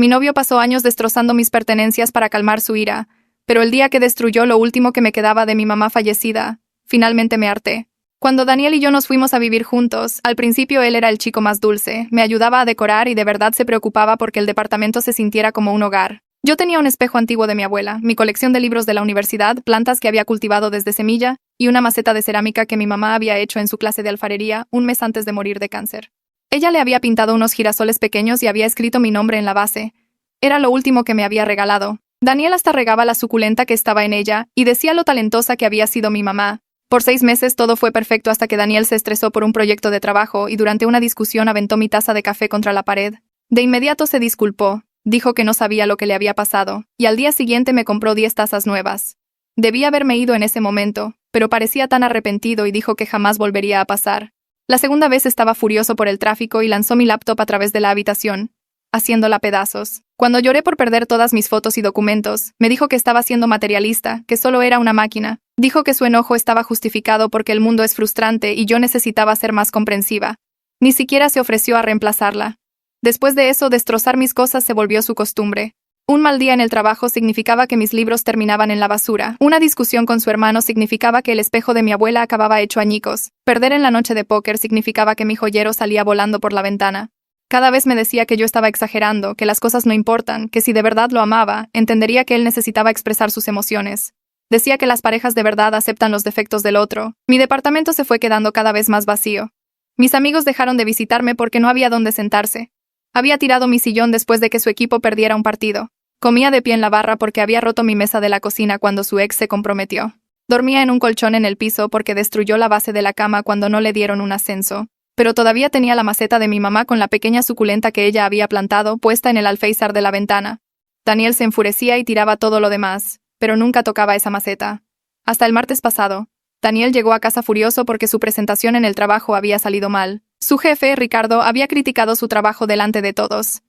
Mi novio pasó años destrozando mis pertenencias para calmar su ira, pero el día que destruyó lo último que me quedaba de mi mamá fallecida, finalmente me harté. Cuando Daniel y yo nos fuimos a vivir juntos, al principio él era el chico más dulce, me ayudaba a decorar y de verdad se preocupaba porque el departamento se sintiera como un hogar. Yo tenía un espejo antiguo de mi abuela, mi colección de libros de la universidad, plantas que había cultivado desde semilla y una maceta de cerámica que mi mamá había hecho en su clase de alfarería un mes antes de morir de cáncer. Ella le había pintado unos girasoles pequeños y había escrito mi nombre en la base. Era lo último que me había regalado. Daniel hasta regaba la suculenta que estaba en ella y decía lo talentosa que había sido mi mamá. Por 6 meses todo fue perfecto hasta que Daniel se estresó por un proyecto de trabajo y durante una discusión aventó mi taza de café contra la pared. De inmediato se disculpó, dijo que no sabía lo que le había pasado, y al día siguiente me compró 10 tazas nuevas. Debí haberme ido en ese momento, pero parecía tan arrepentido y dijo que jamás volvería a pasar. La segunda vez estaba furioso por el tráfico y lanzó mi laptop a través de la habitación, haciéndola pedazos. Cuando lloré por perder todas mis fotos y documentos, me dijo que estaba siendo materialista, que solo era una máquina. Dijo que su enojo estaba justificado porque el mundo es frustrante y yo necesitaba ser más comprensiva. Ni siquiera se ofreció a reemplazarla. Después de eso, destrozar mis cosas se volvió su costumbre. Un mal día en el trabajo significaba que mis libros terminaban en la basura. Una discusión con su hermano significaba que el espejo de mi abuela acababa hecho añicos. Perder en la noche de póker significaba que mi joyero salía volando por la ventana. Cada vez me decía que yo estaba exagerando, que las cosas no importan, que si de verdad lo amaba, entendería que él necesitaba expresar sus emociones. Decía que las parejas de verdad aceptan los defectos del otro. Mi departamento se fue quedando cada vez más vacío. Mis amigos dejaron de visitarme porque no había dónde sentarse. Había tirado mi sillón después de que su equipo perdiera un partido. Comía de pie en la barra porque había roto mi mesa de la cocina cuando su ex se comprometió. Dormía en un colchón en el piso porque destruyó la base de la cama cuando no le dieron un ascenso. Pero todavía tenía la maceta de mi mamá con la pequeña suculenta que ella había plantado puesta en el alféizar de la ventana. Daniel se enfurecía y tiraba todo lo demás, pero nunca tocaba esa maceta. Hasta el martes pasado, Daniel llegó a casa furioso porque su presentación en el trabajo había salido mal. Su jefe, Ricardo, había criticado su trabajo delante de todos.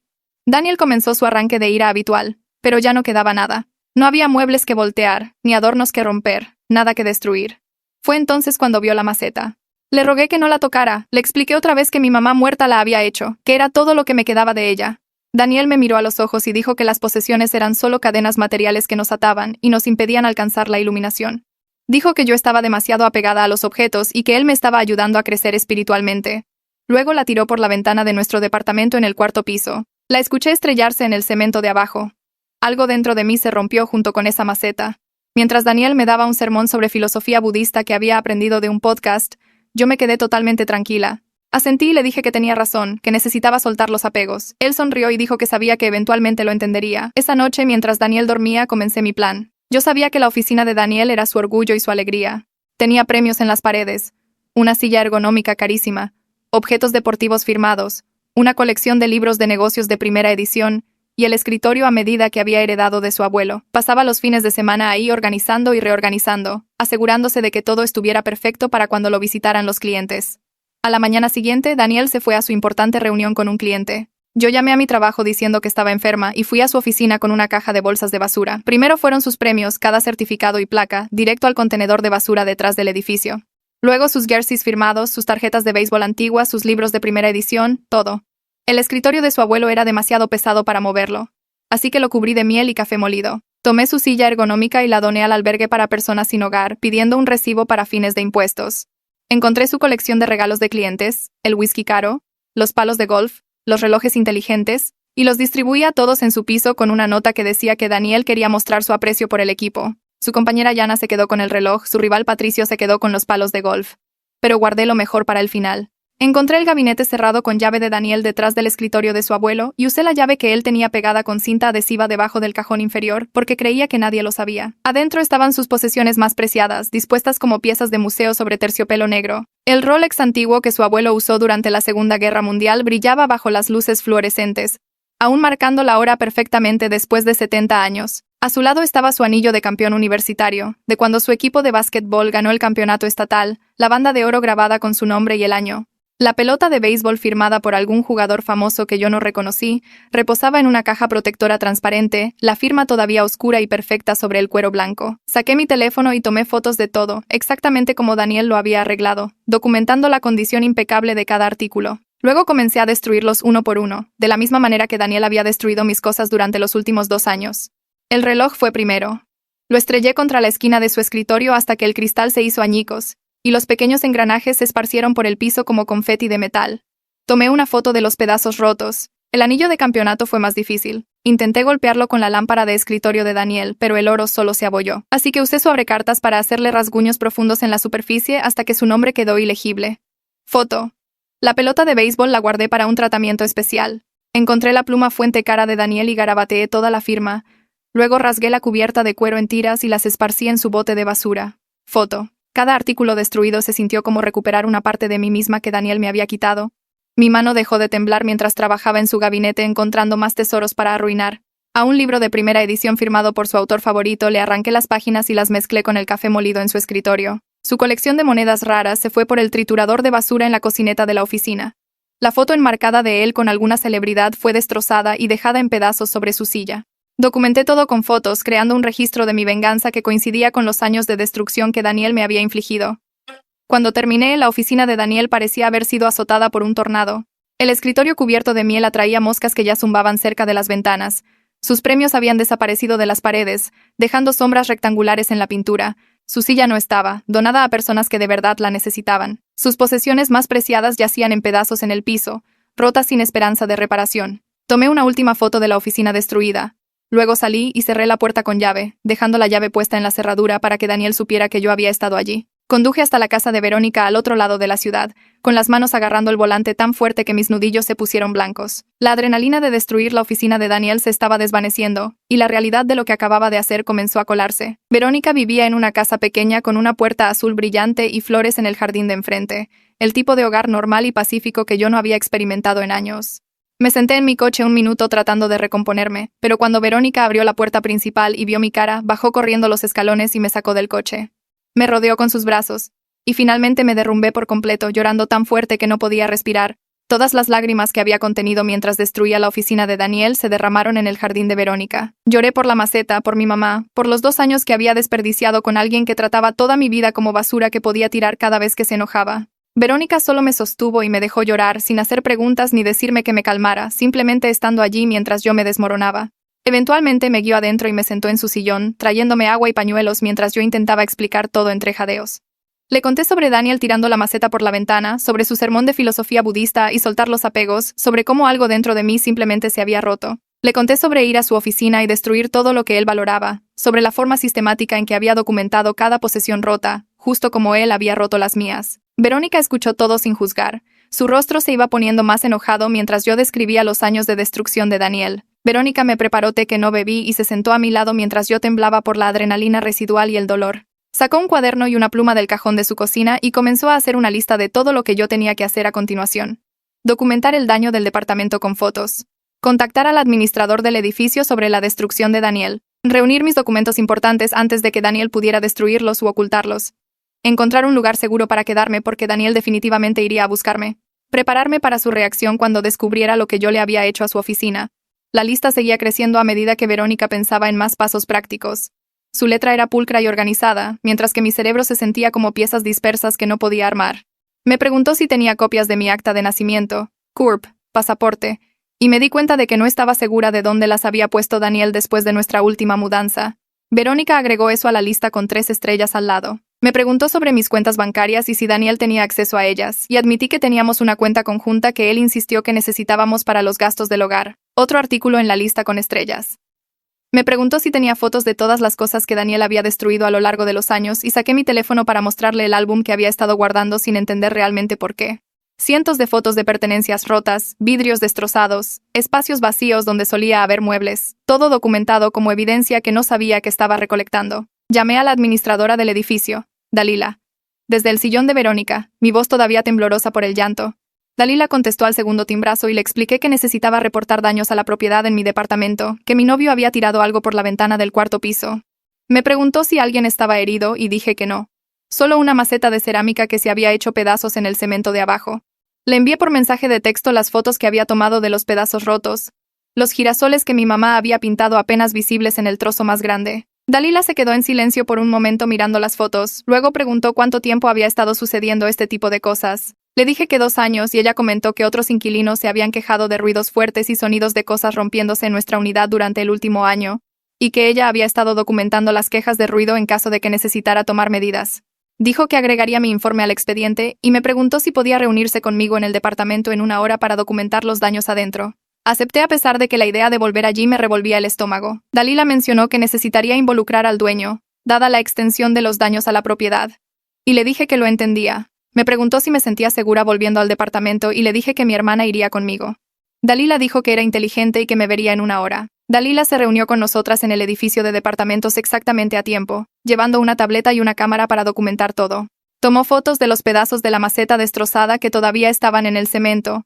Daniel comenzó su arranque de ira habitual, pero ya no quedaba nada. No había muebles que voltear, ni adornos que romper, nada que destruir. Fue entonces cuando vio la maceta. Le rogué que no la tocara, le expliqué otra vez que mi mamá muerta la había hecho, que era todo lo que me quedaba de ella. Daniel me miró a los ojos y dijo que las posesiones eran solo cadenas materiales que nos ataban y nos impedían alcanzar la iluminación. Dijo que yo estaba demasiado apegada a los objetos y que él me estaba ayudando a crecer espiritualmente. Luego la tiró por la ventana de nuestro departamento en el 4º piso. La escuché estrellarse en el cemento de abajo. Algo dentro de mí se rompió junto con esa maceta. Mientras Daniel me daba un sermón sobre filosofía budista que había aprendido de un podcast, yo me quedé totalmente tranquila. Asentí y le dije que tenía razón, que necesitaba soltar los apegos. Él sonrió y dijo que sabía que eventualmente lo entendería. Esa noche, mientras Daniel dormía, comencé mi plan. Yo sabía que la oficina de Daniel era su orgullo y su alegría. Tenía premios en las paredes, una silla ergonómica carísima, objetos deportivos firmados, una colección de libros de negocios de primera edición, y el escritorio a medida que había heredado de su abuelo. Pasaba los fines de semana ahí organizando y reorganizando, asegurándose de que todo estuviera perfecto para cuando lo visitaran los clientes. A la mañana siguiente, Daniel se fue a su importante reunión con un cliente. Yo llamé a mi trabajo diciendo que estaba enferma y fui a su oficina con una caja de bolsas de basura. Primero fueron sus premios, cada certificado y placa, directo al contenedor de basura detrás del edificio. Luego sus jerseys firmados, sus tarjetas de béisbol antiguas, sus libros de primera edición, todo. El escritorio de su abuelo era demasiado pesado para moverlo, así que lo cubrí de miel y café molido. Tomé su silla ergonómica y la doné al albergue para personas sin hogar, pidiendo un recibo para fines de impuestos. Encontré su colección de regalos de clientes, el whisky caro, los palos de golf, los relojes inteligentes, y los distribuí a todos en su piso con una nota que decía que Daniel quería mostrar su aprecio por el equipo. Su compañera Yana se quedó con el reloj, su rival Patricio se quedó con los palos de golf. Pero guardé lo mejor para el final. Encontré el gabinete cerrado con llave de Daniel detrás del escritorio de su abuelo y usé la llave que él tenía pegada con cinta adhesiva debajo del cajón inferior porque creía que nadie lo sabía. Adentro estaban sus posesiones más preciadas, dispuestas como piezas de museo sobre terciopelo negro. El Rolex antiguo que su abuelo usó durante la Segunda Guerra Mundial brillaba bajo las luces fluorescentes, aún marcando la hora perfectamente después de 70 años. A su lado estaba su anillo de campeón universitario, de cuando su equipo de básquetbol ganó el campeonato estatal, la banda de oro grabada con su nombre y el año. La pelota de béisbol firmada por algún jugador famoso que yo no reconocí reposaba en una caja protectora transparente, la firma todavía oscura y perfecta sobre el cuero blanco. Saqué mi teléfono y tomé fotos de todo, exactamente como Daniel lo había arreglado, documentando la condición impecable de cada artículo. Luego comencé a destruirlos uno por uno, de la misma manera que Daniel había destruido mis cosas durante los últimos 2 años. El reloj fue primero. Lo estrellé contra la esquina de su escritorio hasta que el cristal se hizo añicos, y los pequeños engranajes se esparcieron por el piso como confeti de metal. Tomé una foto de los pedazos rotos. El anillo de campeonato fue más difícil. Intenté golpearlo con la lámpara de escritorio de Daniel, pero el oro solo se abolló. Así que usé su abrecartas para hacerle rasguños profundos en la superficie hasta que su nombre quedó ilegible. Foto. La pelota de béisbol la guardé para un tratamiento especial. Encontré la pluma fuente cara de Daniel y garabateé toda la firma. Luego rasgué la cubierta de cuero en tiras y las esparcí en su bote de basura. Foto. Cada artículo destruido se sintió como recuperar una parte de mí misma que Daniel me había quitado. Mi mano dejó de temblar mientras trabajaba en su gabinete encontrando más tesoros para arruinar. A un libro de primera edición firmado por su autor favorito le arranqué las páginas y las mezclé con el café molido en su escritorio. Su colección de monedas raras se fue por el triturador de basura en la cocineta de la oficina. La foto enmarcada de él con alguna celebridad fue destrozada y dejada en pedazos sobre su silla. Documenté todo con fotos, creando un registro de mi venganza que coincidía con los años de destrucción que Daniel me había infligido. Cuando terminé, la oficina de Daniel parecía haber sido azotada por un tornado. El escritorio cubierto de miel atraía moscas que ya zumbaban cerca de las ventanas. Sus premios habían desaparecido de las paredes, dejando sombras rectangulares en la pintura. Su silla no estaba, donada a personas que de verdad la necesitaban. Sus posesiones más preciadas yacían en pedazos en el piso, rotas sin esperanza de reparación. Tomé una última foto de la oficina destruida. Luego salí y cerré la puerta con llave, dejando la llave puesta en la cerradura para que Daniel supiera que yo había estado allí. Conduje hasta la casa de Verónica al otro lado de la ciudad, con las manos agarrando el volante tan fuerte que mis nudillos se pusieron blancos. La adrenalina de destruir la oficina de Daniel se estaba desvaneciendo, y la realidad de lo que acababa de hacer comenzó a colarse. Verónica vivía en una casa pequeña con una puerta azul brillante y flores en el jardín de enfrente, el tipo de hogar normal y pacífico que yo no había experimentado en años. Me senté en mi coche un minuto tratando de recomponerme, pero cuando Verónica abrió la puerta principal y vio mi cara, bajó corriendo los escalones y me sacó del coche. Me rodeó con sus brazos, y finalmente me derrumbé por completo, llorando tan fuerte que no podía respirar. Todas las lágrimas que había contenido mientras destruía la oficina de Daniel se derramaron en el jardín de Verónica. Lloré por la maceta, por mi mamá, por los 2 años que había desperdiciado con alguien que trataba toda mi vida como basura que podía tirar cada vez que se enojaba. Verónica solo me sostuvo y me dejó llorar, sin hacer preguntas ni decirme que me calmara, simplemente estando allí mientras yo me desmoronaba. Eventualmente me guió adentro y me sentó en su sillón, trayéndome agua y pañuelos mientras yo intentaba explicar todo entre jadeos. Le conté sobre Daniel tirando la maceta por la ventana, sobre su sermón de filosofía budista y soltar los apegos, sobre cómo algo dentro de mí simplemente se había roto. Le conté sobre ir a su oficina y destruir todo lo que él valoraba, sobre la forma sistemática en que había documentado cada posesión rota, justo como él había roto las mías. Verónica escuchó todo sin juzgar. Su rostro se iba poniendo más enojado mientras yo describía los años de destrucción de Daniel. Verónica me preparó té que no bebí y se sentó a mi lado mientras yo temblaba por la adrenalina residual y el dolor. Sacó un cuaderno y una pluma del cajón de su cocina y comenzó a hacer una lista de todo lo que yo tenía que hacer a continuación. Documentar el daño del departamento con fotos. Contactar al administrador del edificio sobre la destrucción de Daniel. Reunir mis documentos importantes antes de que Daniel pudiera destruirlos u ocultarlos. Encontrar un lugar seguro para quedarme porque Daniel definitivamente iría a buscarme. Prepararme para su reacción cuando descubriera lo que yo le había hecho a su oficina. La lista seguía creciendo a medida que Verónica pensaba en más pasos prácticos. Su letra era pulcra y organizada, mientras que mi cerebro se sentía como piezas dispersas que no podía armar. Me preguntó si tenía copias de mi acta de nacimiento, CURP, pasaporte, y me di cuenta de que no estaba segura de dónde las había puesto Daniel después de nuestra última mudanza. Verónica agregó eso a la lista con 3 estrellas al lado. Me preguntó sobre mis cuentas bancarias y si Daniel tenía acceso a ellas, y admití que teníamos una cuenta conjunta que él insistió que necesitábamos para los gastos del hogar. Otro artículo en la lista con estrellas. Me preguntó si tenía fotos de todas las cosas que Daniel había destruido a lo largo de los años y saqué mi teléfono para mostrarle el álbum que había estado guardando sin entender realmente por qué. Cientos de fotos de pertenencias rotas, vidrios destrozados, espacios vacíos donde solía haber muebles, todo documentado como evidencia que no sabía que estaba recolectando. Llamé a la administradora del edificio, Dalila. Desde el sillón de Verónica, mi voz todavía temblorosa por el llanto. Dalila contestó al segundo timbrazo y le expliqué que necesitaba reportar daños a la propiedad en mi departamento, que mi novio había tirado algo por la ventana del 4º piso. Me preguntó si alguien estaba herido y dije que no. Solo una maceta de cerámica que se había hecho pedazos en el cemento de abajo. Le envié por mensaje de texto las fotos que había tomado de los pedazos rotos, los girasoles que mi mamá había pintado apenas visibles en el trozo más grande. Dalila se quedó en silencio por un momento mirando las fotos, luego preguntó cuánto tiempo había estado sucediendo este tipo de cosas. Le dije que 2 años y ella comentó que otros inquilinos se habían quejado de ruidos fuertes y sonidos de cosas rompiéndose en nuestra unidad durante el último año, y que ella había estado documentando las quejas de ruido en caso de que necesitara tomar medidas. Dijo que agregaría mi informe al expediente y me preguntó si podía reunirse conmigo en el departamento en 1 hora para documentar los daños adentro. Acepté a pesar de que la idea de volver allí me revolvía el estómago. Dalila mencionó que necesitaría involucrar al dueño, dada la extensión de los daños a la propiedad. Y le dije que lo entendía. Me preguntó si me sentía segura volviendo al departamento y le dije que mi hermana iría conmigo. Dalila dijo que era inteligente y que me vería en 1 hora. Dalila se reunió con nosotras en el edificio de departamentos exactamente a tiempo, llevando una tableta y una cámara para documentar todo. Tomó fotos de los pedazos de la maceta destrozada que todavía estaban en el cemento,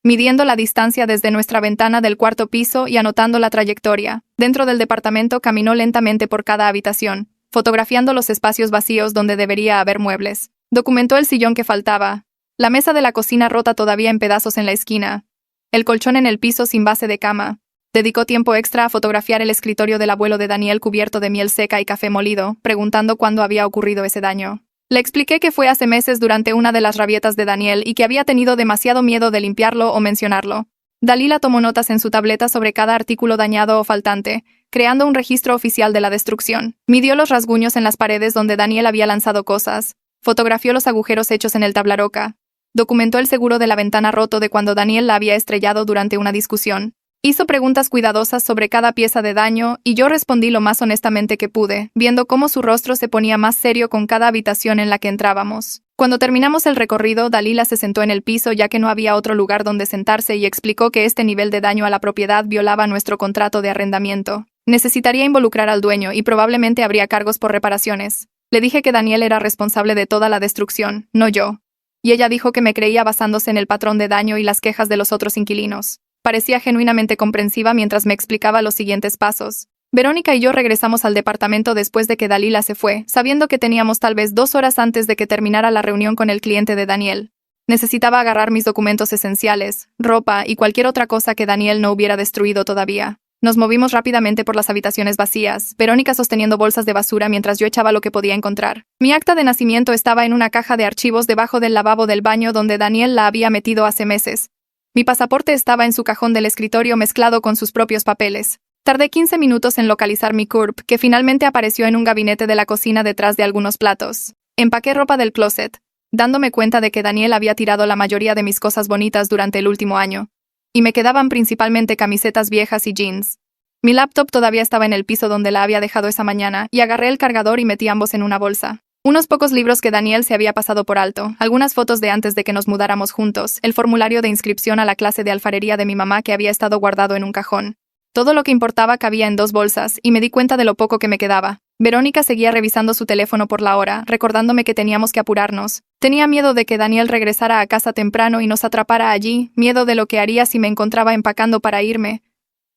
midiendo la distancia desde nuestra ventana del 4.º piso y anotando la trayectoria. Dentro del departamento caminó lentamente por cada habitación, fotografiando los espacios vacíos donde debería haber muebles. Documentó el sillón que faltaba, la mesa de la cocina rota todavía en pedazos en la esquina, el colchón en el piso sin base de cama. Dedicó tiempo extra a fotografiar el escritorio del abuelo de Daniel cubierto de miel seca y café molido, preguntando cuándo había ocurrido ese daño. Le expliqué que fue hace meses durante una de las rabietas de Daniel y que había tenido demasiado miedo de limpiarlo o mencionarlo. Dalila tomó notas en su tableta sobre cada artículo dañado o faltante, creando un registro oficial de la destrucción. Midió los rasguños en las paredes donde Daniel había lanzado cosas, fotografió los agujeros hechos en el tablaroca, documentó el seguro de la ventana roto de cuando Daniel la había estrellado durante una discusión. Hizo preguntas cuidadosas sobre cada pieza de daño y yo respondí lo más honestamente que pude, viendo cómo su rostro se ponía más serio con cada habitación en la que entrábamos. Cuando terminamos el recorrido, Dalila se sentó en el piso ya que no había otro lugar donde sentarse y explicó que este nivel de daño a la propiedad violaba nuestro contrato de arrendamiento. Necesitaría involucrar al dueño y probablemente habría cargos por reparaciones. Le dije que Daniel era responsable de toda la destrucción, no yo. Y ella dijo que me creía basándose en el patrón de daño y las quejas de los otros inquilinos. Parecía genuinamente comprensiva mientras me explicaba los siguientes pasos. Verónica y yo regresamos al departamento después de que Dalila se fue, sabiendo que teníamos tal vez 2 horas antes de que terminara la reunión con el cliente de Daniel. Necesitaba agarrar mis documentos esenciales, ropa y cualquier otra cosa que Daniel no hubiera destruido todavía. Nos movimos rápidamente por las habitaciones vacías, Verónica sosteniendo bolsas de basura mientras yo echaba lo que podía encontrar. Mi acta de nacimiento estaba en una caja de archivos debajo del lavabo del baño donde Daniel la había metido hace meses. Mi pasaporte estaba en su cajón del escritorio mezclado con sus propios papeles. Tardé 15 minutos en localizar mi CURP, que finalmente apareció en un gabinete de la cocina detrás de algunos platos. Empaqué ropa del closet, dándome cuenta de que Daniel había tirado la mayoría de mis cosas bonitas durante el último año, y me quedaban principalmente camisetas viejas y jeans. Mi laptop todavía estaba en el piso donde la había dejado esa mañana, y agarré el cargador y metí ambos en una bolsa. Unos pocos libros que Daniel se había pasado por alto, algunas fotos de antes de que nos mudáramos juntos, el formulario de inscripción a la clase de alfarería de mi mamá que había estado guardado en un cajón. Todo lo que importaba cabía en 2 bolsas, y me di cuenta de lo poco que me quedaba. Verónica seguía revisando su teléfono por la hora, recordándome que teníamos que apurarnos. Tenía miedo de que Daniel regresara a casa temprano y nos atrapara allí, miedo de lo que haría si me encontraba empacando para irme.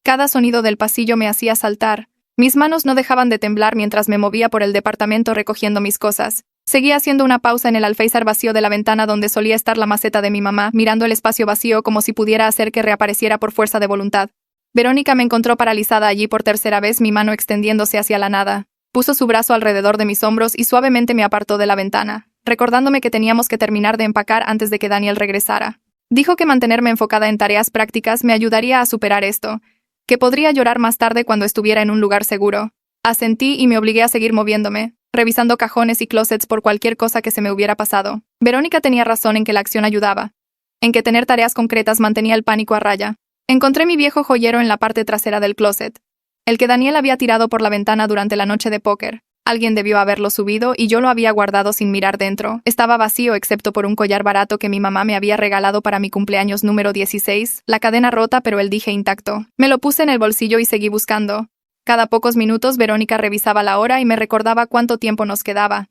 Cada sonido del pasillo me hacía saltar. Mis manos no dejaban de temblar mientras me movía por el departamento recogiendo mis cosas. Seguía haciendo una pausa en el alféizar vacío de la ventana donde solía estar la maceta de mi mamá, mirando el espacio vacío como si pudiera hacer que reapareciera por fuerza de voluntad. Verónica me encontró paralizada allí por tercera vez, mi mano extendiéndose hacia la nada. Puso su brazo alrededor de mis hombros y suavemente me apartó de la ventana, recordándome que teníamos que terminar de empacar antes de que Daniel regresara. Dijo que mantenerme enfocada en tareas prácticas me ayudaría a superar esto, que podría llorar más tarde cuando estuviera en un lugar seguro. Asentí y me obligué a seguir moviéndome, revisando cajones y closets por cualquier cosa que se me hubiera pasado. Verónica tenía razón en que la acción ayudaba, en que tener tareas concretas mantenía el pánico a raya. Encontré mi viejo joyero en la parte trasera del closet, el que Daniel había tirado por la ventana durante la noche de póker. Alguien debió haberlo subido y yo lo había guardado sin mirar dentro. Estaba vacío excepto por un collar barato que mi mamá me había regalado para mi cumpleaños número 16, la cadena rota pero el dije intacto. Me lo puse en el bolsillo y seguí buscando. Cada pocos minutos Verónica revisaba la hora y me recordaba cuánto tiempo nos quedaba.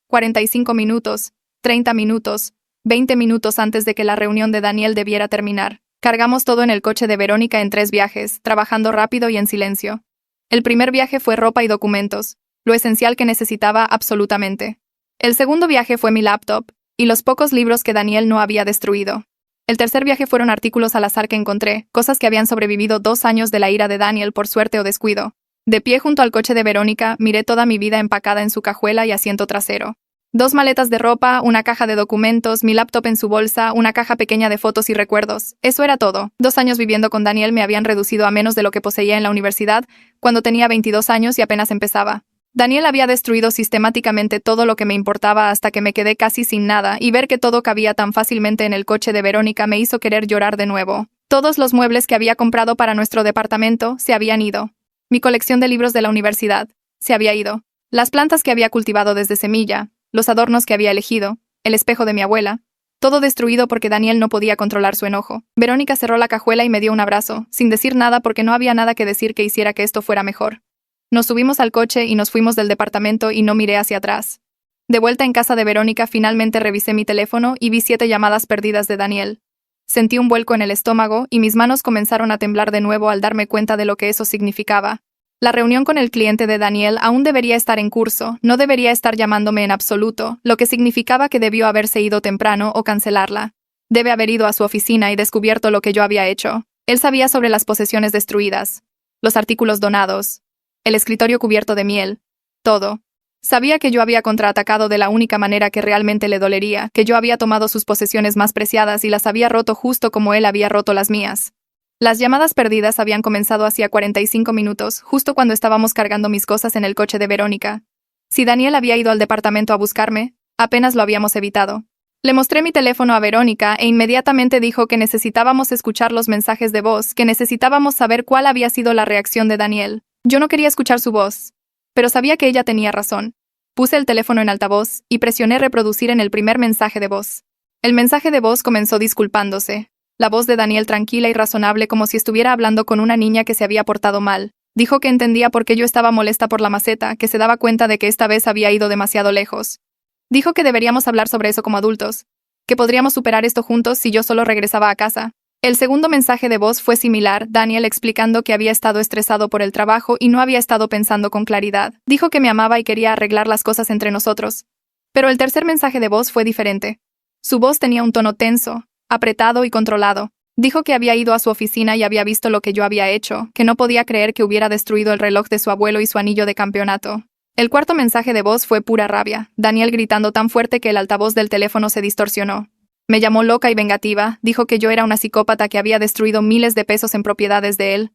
45 minutos, 30 minutos, 20 minutos antes de que la reunión de Daniel debiera terminar. Cargamos todo en el coche de Verónica en 3 viajes, trabajando rápido y en silencio. El primer viaje fue ropa y documentos, lo esencial que necesitaba absolutamente. El segundo viaje fue mi laptop, y los pocos libros que Daniel no había destruido. El tercer viaje fueron artículos al azar que encontré, cosas que habían sobrevivido 2 años de la ira de Daniel por suerte o descuido. De pie junto al coche de Verónica, miré toda mi vida empacada en su cajuela y asiento trasero. 2 maletas de ropa, una caja de documentos, mi laptop en su bolsa, una caja pequeña de fotos y recuerdos. Eso era todo. 2 años viviendo con Daniel me habían reducido a menos de lo que poseía en la universidad, cuando tenía 22 años y apenas empezaba. Daniel había destruido sistemáticamente todo lo que me importaba hasta que me quedé casi sin nada, y ver que todo cabía tan fácilmente en el coche de Verónica me hizo querer llorar de nuevo. Todos los muebles que había comprado para nuestro departamento se habían ido. Mi colección de libros de la universidad se había ido. Las plantas que había cultivado desde semilla, los adornos que había elegido, el espejo de mi abuela, todo destruido porque Daniel no podía controlar su enojo. Verónica cerró la cajuela y me dio un abrazo, sin decir nada porque no había nada que decir que hiciera que esto fuera mejor. Nos subimos al coche y nos fuimos del departamento y no miré hacia atrás. De vuelta en casa de Verónica finalmente revisé mi teléfono y vi 7 llamadas perdidas de Daniel. Sentí un vuelco en el estómago y mis manos comenzaron a temblar de nuevo al darme cuenta de lo que eso significaba. La reunión con el cliente de Daniel aún debería estar en curso, no debería estar llamándome en absoluto, lo que significaba que debió haberse ido temprano o cancelarla. Debe haber ido a su oficina y descubierto lo que yo había hecho. Él sabía sobre las posesiones destruidas, los artículos donados, el escritorio cubierto de miel, todo. Sabía que yo había contraatacado de la única manera que realmente le dolería, que yo había tomado sus posesiones más preciadas y las había roto justo como él había roto las mías. Las llamadas perdidas habían comenzado hacía 45 minutos, justo cuando estábamos cargando mis cosas en el coche de Verónica. Si Daniel había ido al departamento a buscarme, apenas lo habíamos evitado. Le mostré mi teléfono a Verónica e inmediatamente dijo que necesitábamos escuchar los mensajes de voz, que necesitábamos saber cuál había sido la reacción de Daniel. Yo no quería escuchar su voz, pero sabía que ella tenía razón. Puse el teléfono en altavoz y presioné reproducir en el primer mensaje de voz. El mensaje de voz comenzó disculpándose. La voz de Daniel tranquila y razonable como si estuviera hablando con una niña que se había portado mal. Dijo que entendía por qué yo estaba molesta por la maceta, que se daba cuenta de que esta vez había ido demasiado lejos. Dijo que deberíamos hablar sobre eso como adultos, que podríamos superar esto juntos si yo solo regresaba a casa. El segundo mensaje de voz fue similar, Daniel explicando que había estado estresado por el trabajo y no había estado pensando con claridad. Dijo que me amaba y quería arreglar las cosas entre nosotros. Pero el tercer mensaje de voz fue diferente. Su voz tenía un tono tenso, apretado y controlado. Dijo que había ido a su oficina y había visto lo que yo había hecho, que no podía creer que hubiera destruido el reloj de su abuelo y su anillo de campeonato. El cuarto mensaje de voz fue pura rabia, Daniel gritando tan fuerte que el altavoz del teléfono se distorsionó. Me llamó loca y vengativa, dijo que yo era una psicópata que había destruido miles de pesos en propiedades de él.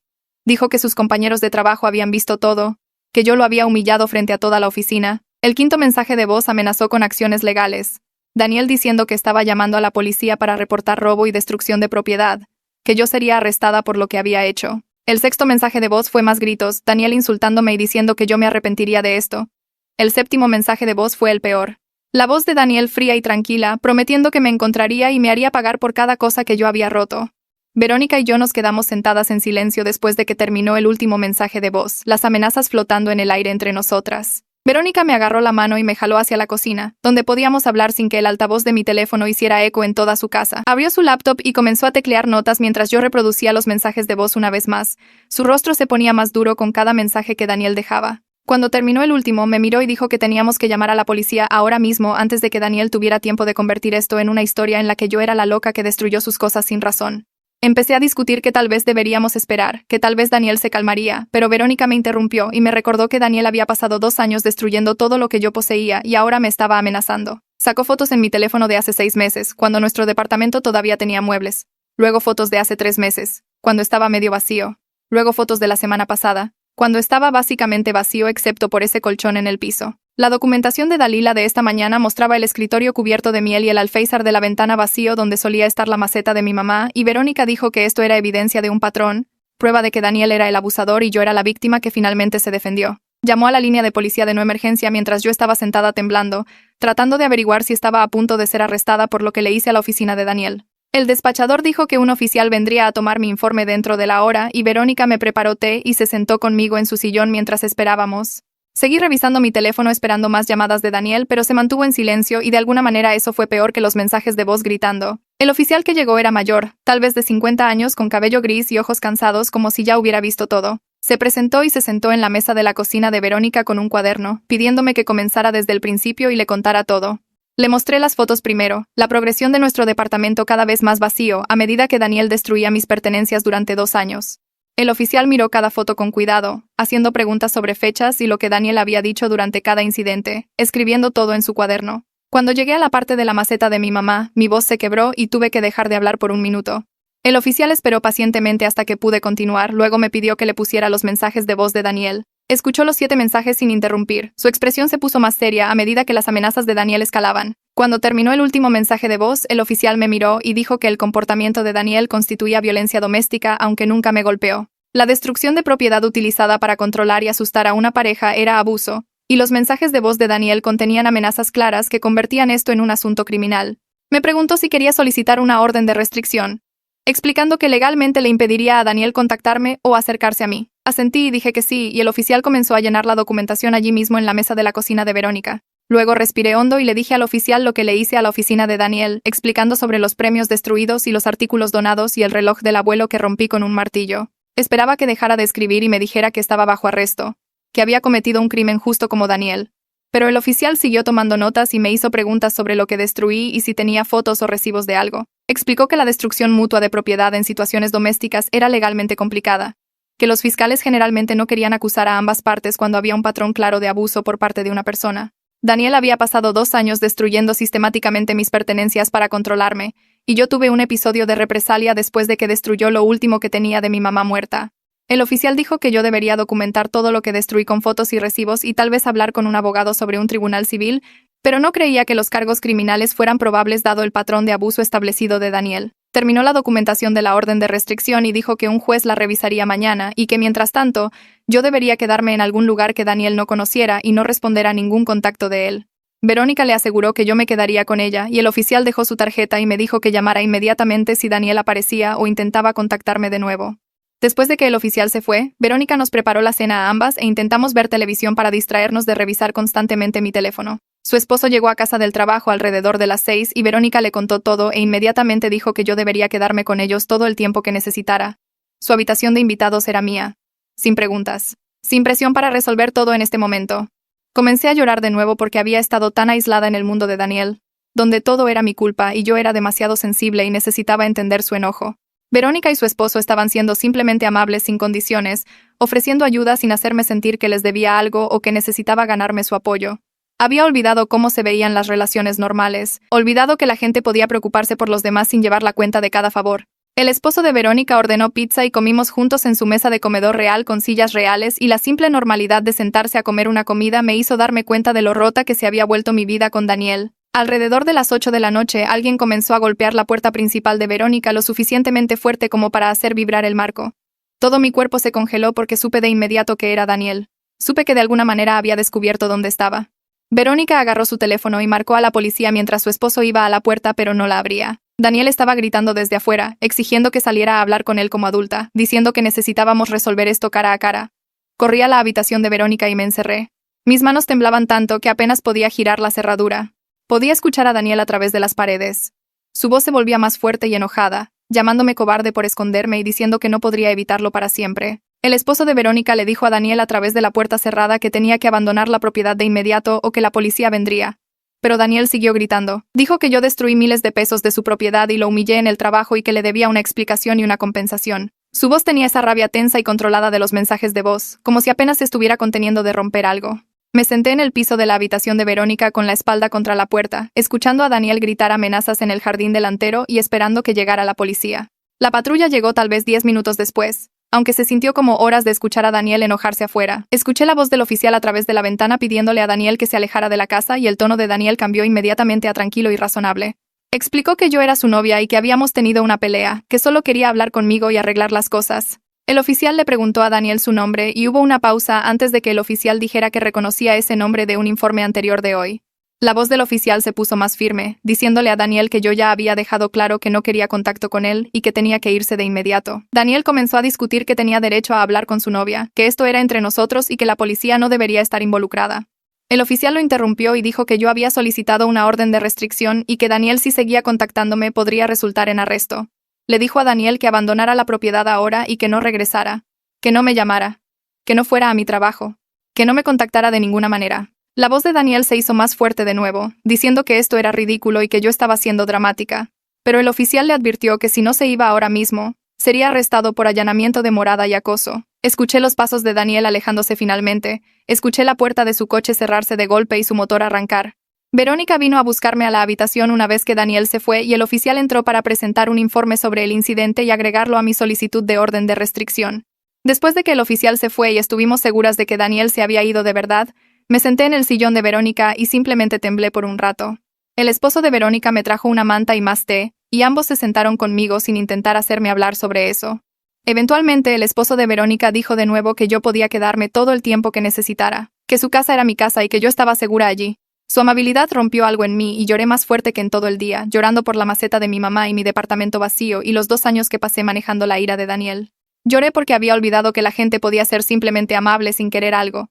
Dijo que sus compañeros de trabajo habían visto todo, que yo lo había humillado frente a toda la oficina. El quinto mensaje de voz amenazó con acciones legales. Daniel diciendo que estaba llamando a la policía para reportar robo y destrucción de propiedad, que yo sería arrestada por lo que había hecho. El sexto mensaje de voz fue más gritos, Daniel insultándome y diciendo que yo me arrepentiría de esto. El séptimo mensaje de voz fue el peor. La voz de Daniel fría y tranquila, prometiendo que me encontraría y me haría pagar por cada cosa que yo había roto. Verónica y yo nos quedamos sentadas en silencio después de que terminó el último mensaje de voz, las amenazas flotando en el aire entre nosotras. Verónica me agarró la mano y me jaló hacia la cocina, donde podíamos hablar sin que el altavoz de mi teléfono hiciera eco en toda su casa. Abrió su laptop y comenzó a teclear notas mientras yo reproducía los mensajes de voz una vez más. Su rostro se ponía más duro con cada mensaje que Daniel dejaba. Cuando terminó el último, me miró y dijo que teníamos que llamar a la policía ahora mismo antes de que Daniel tuviera tiempo de convertir esto en una historia en la que yo era la loca que destruyó sus cosas sin razón. Empecé a discutir que tal vez deberíamos esperar, que tal vez Daniel se calmaría, pero Verónica me interrumpió y me recordó que Daniel había pasado 2 años destruyendo todo lo que yo poseía y ahora me estaba amenazando. Sacó fotos en mi teléfono de hace 6 meses, cuando nuestro departamento todavía tenía muebles. Luego fotos de hace 3 meses, cuando estaba medio vacío. Luego fotos de la semana pasada, cuando estaba básicamente vacío excepto por ese colchón en el piso. La documentación de Dalila de esta mañana mostraba el escritorio cubierto de miel y el alféizar de la ventana vacío donde solía estar la maceta de mi mamá, y Verónica dijo que esto era evidencia de un patrón, prueba de que Daniel era el abusador y yo era la víctima que finalmente se defendió. Llamó a la línea de policía de no emergencia mientras yo estaba sentada temblando, tratando de averiguar si estaba a punto de ser arrestada por lo que le hice a la oficina de Daniel. El despachador dijo que un oficial vendría a tomar mi informe dentro de la hora y Verónica me preparó té y se sentó conmigo en su sillón mientras esperábamos. Seguí revisando mi teléfono esperando más llamadas de Daniel, pero se mantuvo en silencio y de alguna manera eso fue peor que los mensajes de voz gritando. El oficial que llegó era mayor, tal vez de 50 años, con cabello gris y ojos cansados como si ya hubiera visto todo. Se presentó y se sentó en la mesa de la cocina de Verónica con un cuaderno, pidiéndome que comenzara desde el principio y le contara todo. Le mostré las fotos primero, la progresión de nuestro departamento cada vez más vacío a medida que Daniel destruía mis pertenencias durante 2 años. El oficial miró cada foto con cuidado, haciendo preguntas sobre fechas y lo que Daniel había dicho durante cada incidente, escribiendo todo en su cuaderno. Cuando llegué a la parte de la maceta de mi mamá, mi voz se quebró y tuve que dejar de hablar por un minuto. El oficial esperó pacientemente hasta que pude continuar, luego me pidió que le pusiera los mensajes de voz de Daniel. Escuchó los 7 mensajes sin interrumpir. Su expresión se puso más seria a medida que las amenazas de Daniel escalaban. Cuando terminó el último mensaje de voz, el oficial me miró y dijo que el comportamiento de Daniel constituía violencia doméstica, aunque nunca me golpeó. La destrucción de propiedad utilizada para controlar y asustar a una pareja era abuso, y los mensajes de voz de Daniel contenían amenazas claras que convertían esto en un asunto criminal. Me preguntó si quería solicitar una orden de restricción, explicando que legalmente le impediría a Daniel contactarme o acercarse a mí. Asentí y dije que sí, y el oficial comenzó a llenar la documentación allí mismo en la mesa de la cocina de Verónica. Luego respiré hondo y le dije al oficial lo que le hice a la oficina de Daniel, explicando sobre los premios destruidos y los artículos donados y el reloj del abuelo que rompí con un martillo. Esperaba que dejara de escribir y me dijera que estaba bajo arresto, que había cometido un crimen justo como Daniel. Pero el oficial siguió tomando notas y me hizo preguntas sobre lo que destruí y si tenía fotos o recibos de algo. Explicó que la destrucción mutua de propiedad en situaciones domésticas era legalmente complicada, que los fiscales generalmente no querían acusar a ambas partes cuando había un patrón claro de abuso por parte de una persona. Daniel había pasado 2 años destruyendo sistemáticamente mis pertenencias para controlarme, y yo tuve un episodio de represalia después de que destruyó lo último que tenía de mi mamá muerta. El oficial dijo que yo debería documentar todo lo que destruí con fotos y recibos y tal vez hablar con un abogado sobre un tribunal civil, pero no creía que los cargos criminales fueran probables dado el patrón de abuso establecido de Daniel. Terminó la documentación de la orden de restricción y dijo que un juez la revisaría mañana y que, mientras tanto, yo debería quedarme en algún lugar que Daniel no conociera y no responder a ningún contacto de él. Verónica le aseguró que yo me quedaría con ella y el oficial dejó su tarjeta y me dijo que llamara inmediatamente si Daniel aparecía o intentaba contactarme de nuevo. Después de que el oficial se fue, Verónica nos preparó la cena a ambas e intentamos ver televisión para distraernos de revisar constantemente mi teléfono. Su esposo llegó a casa del trabajo alrededor de las 6 y Verónica le contó todo e inmediatamente dijo que yo debería quedarme con ellos todo el tiempo que necesitara. Su habitación de invitados era mía. Sin preguntas. Sin presión para resolver todo en este momento. Comencé a llorar de nuevo porque había estado tan aislada en el mundo de Daniel, donde todo era mi culpa y yo era demasiado sensible y necesitaba entender su enojo. Verónica y su esposo estaban siendo simplemente amables sin condiciones, ofreciendo ayuda sin hacerme sentir que les debía algo o que necesitaba ganarme su apoyo. Había olvidado cómo se veían las relaciones normales, olvidado que la gente podía preocuparse por los demás sin llevar la cuenta de cada favor. El esposo de Verónica ordenó pizza y comimos juntos en su mesa de comedor real con sillas reales y la simple normalidad de sentarse a comer una comida me hizo darme cuenta de lo rota que se había vuelto mi vida con Daniel. Alrededor de las 8 de la noche, alguien comenzó a golpear la puerta principal de Verónica lo suficientemente fuerte como para hacer vibrar el marco. Todo mi cuerpo se congeló porque supe de inmediato que era Daniel. Supe que de alguna manera había descubierto dónde estaba. Verónica agarró su teléfono y marcó a la policía mientras su esposo iba a la puerta pero no la abría. Daniel estaba gritando desde afuera, exigiendo que saliera a hablar con él como adulta, diciendo que necesitábamos resolver esto cara a cara. Corrí a la habitación de Verónica y me encerré. Mis manos temblaban tanto que apenas podía girar la cerradura. Podía escuchar a Daniel a través de las paredes. Su voz se volvía más fuerte y enojada, llamándome cobarde por esconderme y diciendo que no podría evitarlo para siempre. El esposo de Verónica le dijo a Daniel a través de la puerta cerrada que tenía que abandonar la propiedad de inmediato o que la policía vendría. Pero Daniel siguió gritando. Dijo que yo destruí miles de pesos de su propiedad y lo humillé en el trabajo y que le debía una explicación y una compensación. Su voz tenía esa rabia tensa y controlada de los mensajes de voz, como si apenas se estuviera conteniendo de romper algo. Me senté en el piso de la habitación de Verónica con la espalda contra la puerta, escuchando a Daniel gritar amenazas en el jardín delantero y esperando que llegara la policía. La patrulla llegó tal vez 10 minutos después, aunque se sintió como horas de escuchar a Daniel enojarse afuera. Escuché la voz del oficial a través de la ventana pidiéndole a Daniel que se alejara de la casa y el tono de Daniel cambió inmediatamente a tranquilo y razonable. Explicó que yo era su novia y que habíamos tenido una pelea, que solo quería hablar conmigo y arreglar las cosas. El oficial le preguntó a Daniel su nombre y hubo una pausa antes de que el oficial dijera que reconocía ese nombre de un informe anterior de hoy. La voz del oficial se puso más firme, diciéndole a Daniel que yo ya había dejado claro que no quería contacto con él y que tenía que irse de inmediato. Daniel comenzó a discutir que tenía derecho a hablar con su novia, que esto era entre nosotros y que la policía no debería estar involucrada. El oficial lo interrumpió y dijo que yo había solicitado una orden de restricción y que Daniel, si seguía contactándome, podría resultar en arresto. Le dijo a Daniel que abandonara la propiedad ahora y que no regresara, que no me llamara, que no fuera a mi trabajo, que no me contactara de ninguna manera. La voz de Daniel se hizo más fuerte de nuevo, diciendo que esto era ridículo y que yo estaba siendo dramática. Pero el oficial le advirtió que si no se iba ahora mismo, sería arrestado por allanamiento de morada y acoso. Escuché los pasos de Daniel alejándose finalmente, escuché la puerta de su coche cerrarse de golpe y su motor arrancar. Verónica vino a buscarme a la habitación una vez que Daniel se fue y el oficial entró para presentar un informe sobre el incidente y agregarlo a mi solicitud de orden de restricción. Después de que el oficial se fue y estuvimos seguras de que Daniel se había ido de verdad, me senté en el sillón de Verónica y simplemente temblé por un rato. El esposo de Verónica me trajo una manta y más té, y ambos se sentaron conmigo sin intentar hacerme hablar sobre eso. Eventualmente, el esposo de Verónica dijo de nuevo que yo podía quedarme todo el tiempo que necesitara, que su casa era mi casa y que yo estaba segura allí. Su amabilidad rompió algo en mí y lloré más fuerte que en todo el día, llorando por la maceta de mi mamá y mi departamento vacío y los 2 años que pasé manejando la ira de Daniel. Lloré porque había olvidado que la gente podía ser simplemente amable sin querer algo,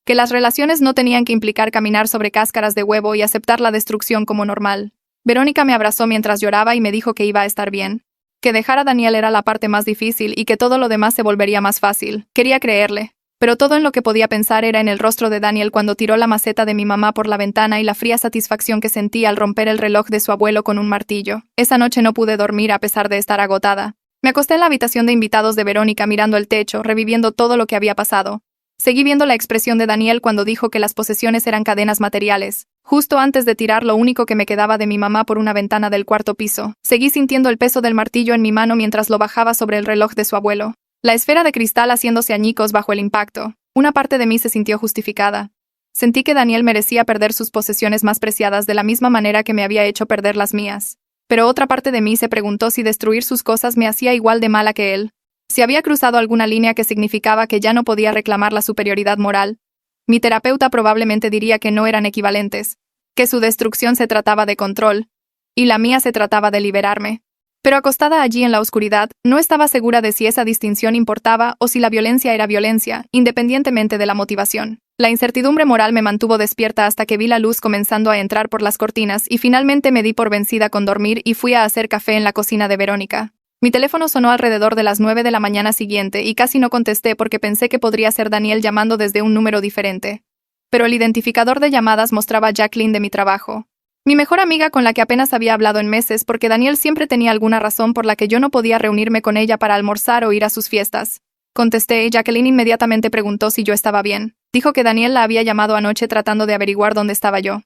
que las relaciones no tenían que implicar caminar sobre cáscaras de huevo y aceptar la destrucción como normal. Verónica me abrazó mientras lloraba y me dijo que iba a estar bien, que dejar a Daniel era la parte más difícil y que todo lo demás se volvería más fácil. Quería creerle. Pero todo en lo que podía pensar era en el rostro de Daniel cuando tiró la maceta de mi mamá por la ventana y la fría satisfacción que sentí al romper el reloj de su abuelo con un martillo. Esa noche no pude dormir a pesar de estar agotada. Me acosté en la habitación de invitados de Verónica mirando el techo, reviviendo todo lo que había pasado. Seguí viendo la expresión de Daniel cuando dijo que las posesiones eran cadenas materiales. Justo antes de tirar lo único que me quedaba de mi mamá por una ventana del 4º piso, seguí sintiendo el peso del martillo en mi mano mientras lo bajaba sobre el reloj de su abuelo. La esfera de cristal haciéndose añicos bajo el impacto. Una parte de mí se sintió justificada. Sentí que Daniel merecía perder sus posesiones más preciadas de la misma manera que me había hecho perder las mías. Pero otra parte de mí se preguntó si destruir sus cosas me hacía igual de mala que él. Si había cruzado alguna línea que significaba que ya no podía reclamar la superioridad moral. Mi terapeuta probablemente diría que no eran equivalentes, que su destrucción se trataba de control, y la mía se trataba de liberarme. Pero acostada allí en la oscuridad, no estaba segura de si esa distinción importaba o si la violencia era violencia, independientemente de la motivación. La incertidumbre moral me mantuvo despierta hasta que vi la luz comenzando a entrar por las cortinas y finalmente me di por vencida con dormir y fui a hacer café en la cocina de Verónica. Mi teléfono sonó alrededor de las 9 de la mañana siguiente y casi no contesté porque pensé que podría ser Daniel llamando desde un número diferente. Pero el identificador de llamadas mostraba a Jacqueline de mi trabajo. Mi mejor amiga con la que apenas había hablado en meses porque Daniel siempre tenía alguna razón por la que yo no podía reunirme con ella para almorzar o ir a sus fiestas. Contesté y Jacqueline inmediatamente preguntó si yo estaba bien. Dijo que Daniel la había llamado anoche tratando de averiguar dónde estaba yo.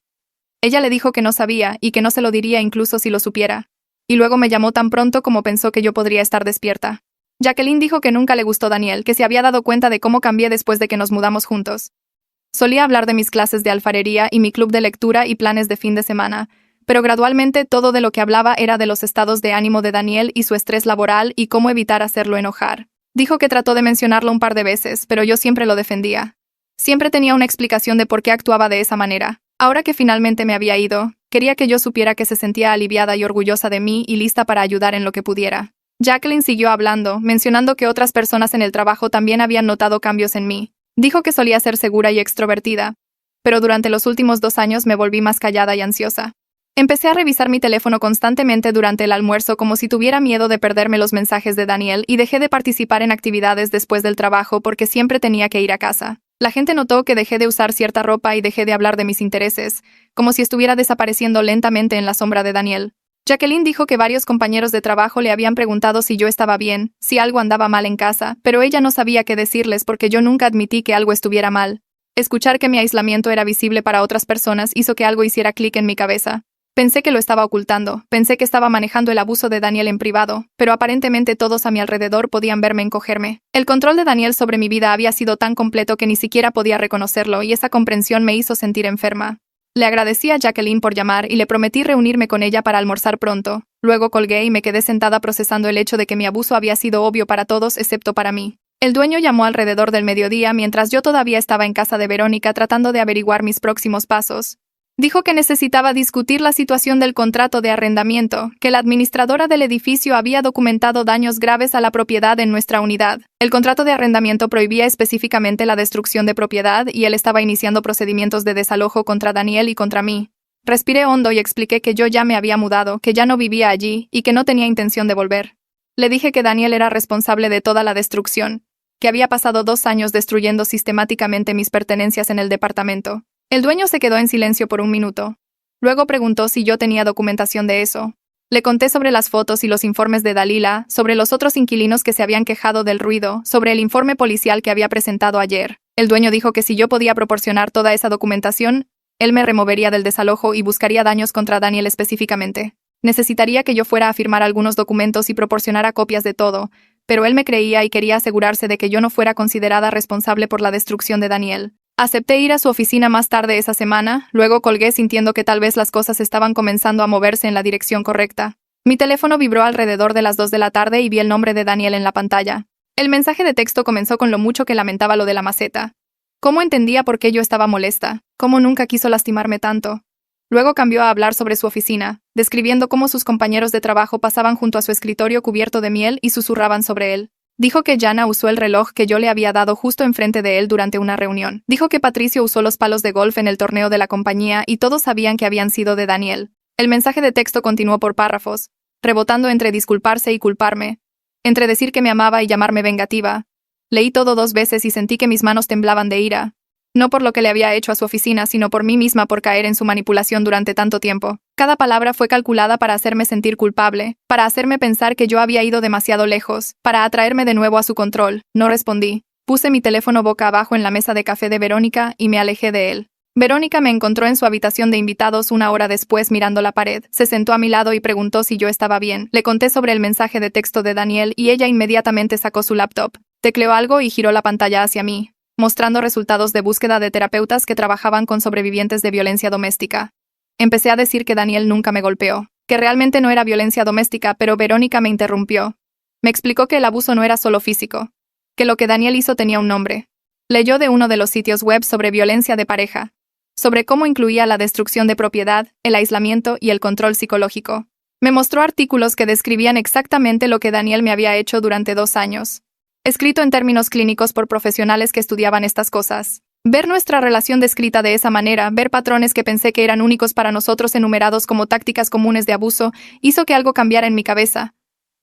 Ella le dijo que no sabía y que no se lo diría incluso si lo supiera. Y luego me llamó tan pronto como pensó que yo podría estar despierta. Jacqueline dijo que nunca le gustó Daniel, que se había dado cuenta de cómo cambié después de que nos mudamos juntos. Solía hablar de mis clases de alfarería y mi club de lectura y planes de fin de semana, pero gradualmente todo de lo que hablaba era de los estados de ánimo de Daniel y su estrés laboral y cómo evitar hacerlo enojar. Dijo que trató de mencionarlo un par de veces, pero yo siempre lo defendía. Siempre tenía una explicación de por qué actuaba de esa manera. Ahora que finalmente me había ido, quería que yo supiera que se sentía aliviada y orgullosa de mí y lista para ayudar en lo que pudiera. Jacqueline siguió hablando, mencionando que otras personas en el trabajo también habían notado cambios en mí. Dijo que solía ser segura y extrovertida, pero durante los últimos 2 años me volví más callada y ansiosa. Empecé a revisar mi teléfono constantemente durante el almuerzo como si tuviera miedo de perderme los mensajes de Daniel y dejé de participar en actividades después del trabajo porque siempre tenía que ir a casa. La gente notó que dejé de usar cierta ropa y dejé de hablar de mis intereses, como si estuviera desapareciendo lentamente en la sombra de Daniel. Jacqueline dijo que varios compañeros de trabajo le habían preguntado si yo estaba bien, si algo andaba mal en casa, pero ella no sabía qué decirles porque yo nunca admití que algo estuviera mal. Escuchar que mi aislamiento era visible para otras personas hizo que algo hiciera clic en mi cabeza. Pensé que lo estaba ocultando, pensé que estaba manejando el abuso de Daniel en privado, pero aparentemente todos a mi alrededor podían verme encogerme. El control de Daniel sobre mi vida había sido tan completo que ni siquiera podía reconocerlo y esa comprensión me hizo sentir enferma. Le agradecí a Jacqueline por llamar y le prometí reunirme con ella para almorzar pronto. Luego colgué y me quedé sentada procesando el hecho de que mi abuso había sido obvio para todos excepto para mí. El dueño llamó alrededor del mediodía mientras yo todavía estaba en casa de Verónica tratando de averiguar mis próximos pasos. Dijo que necesitaba discutir la situación del contrato de arrendamiento, que la administradora del edificio había documentado daños graves a la propiedad en nuestra unidad. El contrato de arrendamiento prohibía específicamente la destrucción de propiedad y él estaba iniciando procedimientos de desalojo contra Daniel y contra mí. Respiré hondo y expliqué que yo ya me había mudado, que ya no vivía allí y que no tenía intención de volver. Le dije que Daniel era responsable de toda la destrucción, que había pasado 2 años destruyendo sistemáticamente mis pertenencias en el departamento. El dueño se quedó en silencio por 1 minuto. Luego preguntó si yo tenía documentación de eso. Le conté sobre las fotos y los informes de Dalila, sobre los otros inquilinos que se habían quejado del ruido, sobre el informe policial que había presentado ayer. El dueño dijo que si yo podía proporcionar toda esa documentación, Él me removería del desalojo y buscaría daños contra Daniel específicamente. Necesitaría que yo fuera a firmar algunos documentos y proporcionara copias de todo, pero él me creía y quería asegurarse de que yo no fuera considerada responsable por la destrucción de Daniel. Acepté ir a su oficina más tarde esa semana, luego colgué sintiendo que tal vez las cosas estaban comenzando a moverse en la dirección correcta. Mi teléfono vibró alrededor de las 2 de la tarde y vi el nombre de Daniel en la pantalla. El mensaje de texto comenzó con lo mucho que lamentaba lo de la maceta. ¿Cómo entendía por qué yo estaba molesta? ¿Cómo nunca quiso lastimarme tanto? Luego cambió a hablar sobre su oficina, describiendo cómo sus compañeros de trabajo pasaban junto a su escritorio cubierto de miel y susurraban sobre él. Dijo que Jana usó el reloj que yo le había dado justo enfrente de él durante una reunión. Dijo que Patricio usó los palos de golf en el torneo de la compañía y todos sabían que habían sido de Daniel. El mensaje de texto continuó por párrafos, rebotando entre disculparse y culparme, entre decir que me amaba y llamarme vengativa. Leí todo 2 veces y sentí que mis manos temblaban de ira. No por lo que le había hecho a su oficina, sino por mí misma por caer en su manipulación durante tanto tiempo. Cada palabra fue calculada para hacerme sentir culpable, para hacerme pensar que yo había ido demasiado lejos, para atraerme de nuevo a su control. No respondí. Puse mi teléfono boca abajo en la mesa de café de Verónica y me alejé de él. Verónica me encontró en su habitación de invitados 1 hora después mirando la pared. Se sentó a mi lado y preguntó si yo estaba bien. Le conté sobre el mensaje de texto de Daniel y ella inmediatamente sacó su laptop. Tecleó algo y giró la pantalla hacia mí, mostrando resultados de búsqueda de terapeutas que trabajaban con sobrevivientes de violencia doméstica. Empecé a decir que Daniel nunca me golpeó, que realmente no era violencia doméstica, pero Verónica me interrumpió. Me explicó que el abuso no era solo físico, que lo que Daniel hizo tenía un nombre. Leyó de uno de los sitios web sobre violencia de pareja, sobre cómo incluía la destrucción de propiedad, el aislamiento y el control psicológico. Me mostró artículos que describían exactamente lo que Daniel me había hecho durante 2 años. Escrito en términos clínicos por profesionales que estudiaban estas cosas. Ver nuestra relación descrita de esa manera, ver patrones que pensé que eran únicos para nosotros enumerados como tácticas comunes de abuso, hizo que algo cambiara en mi cabeza.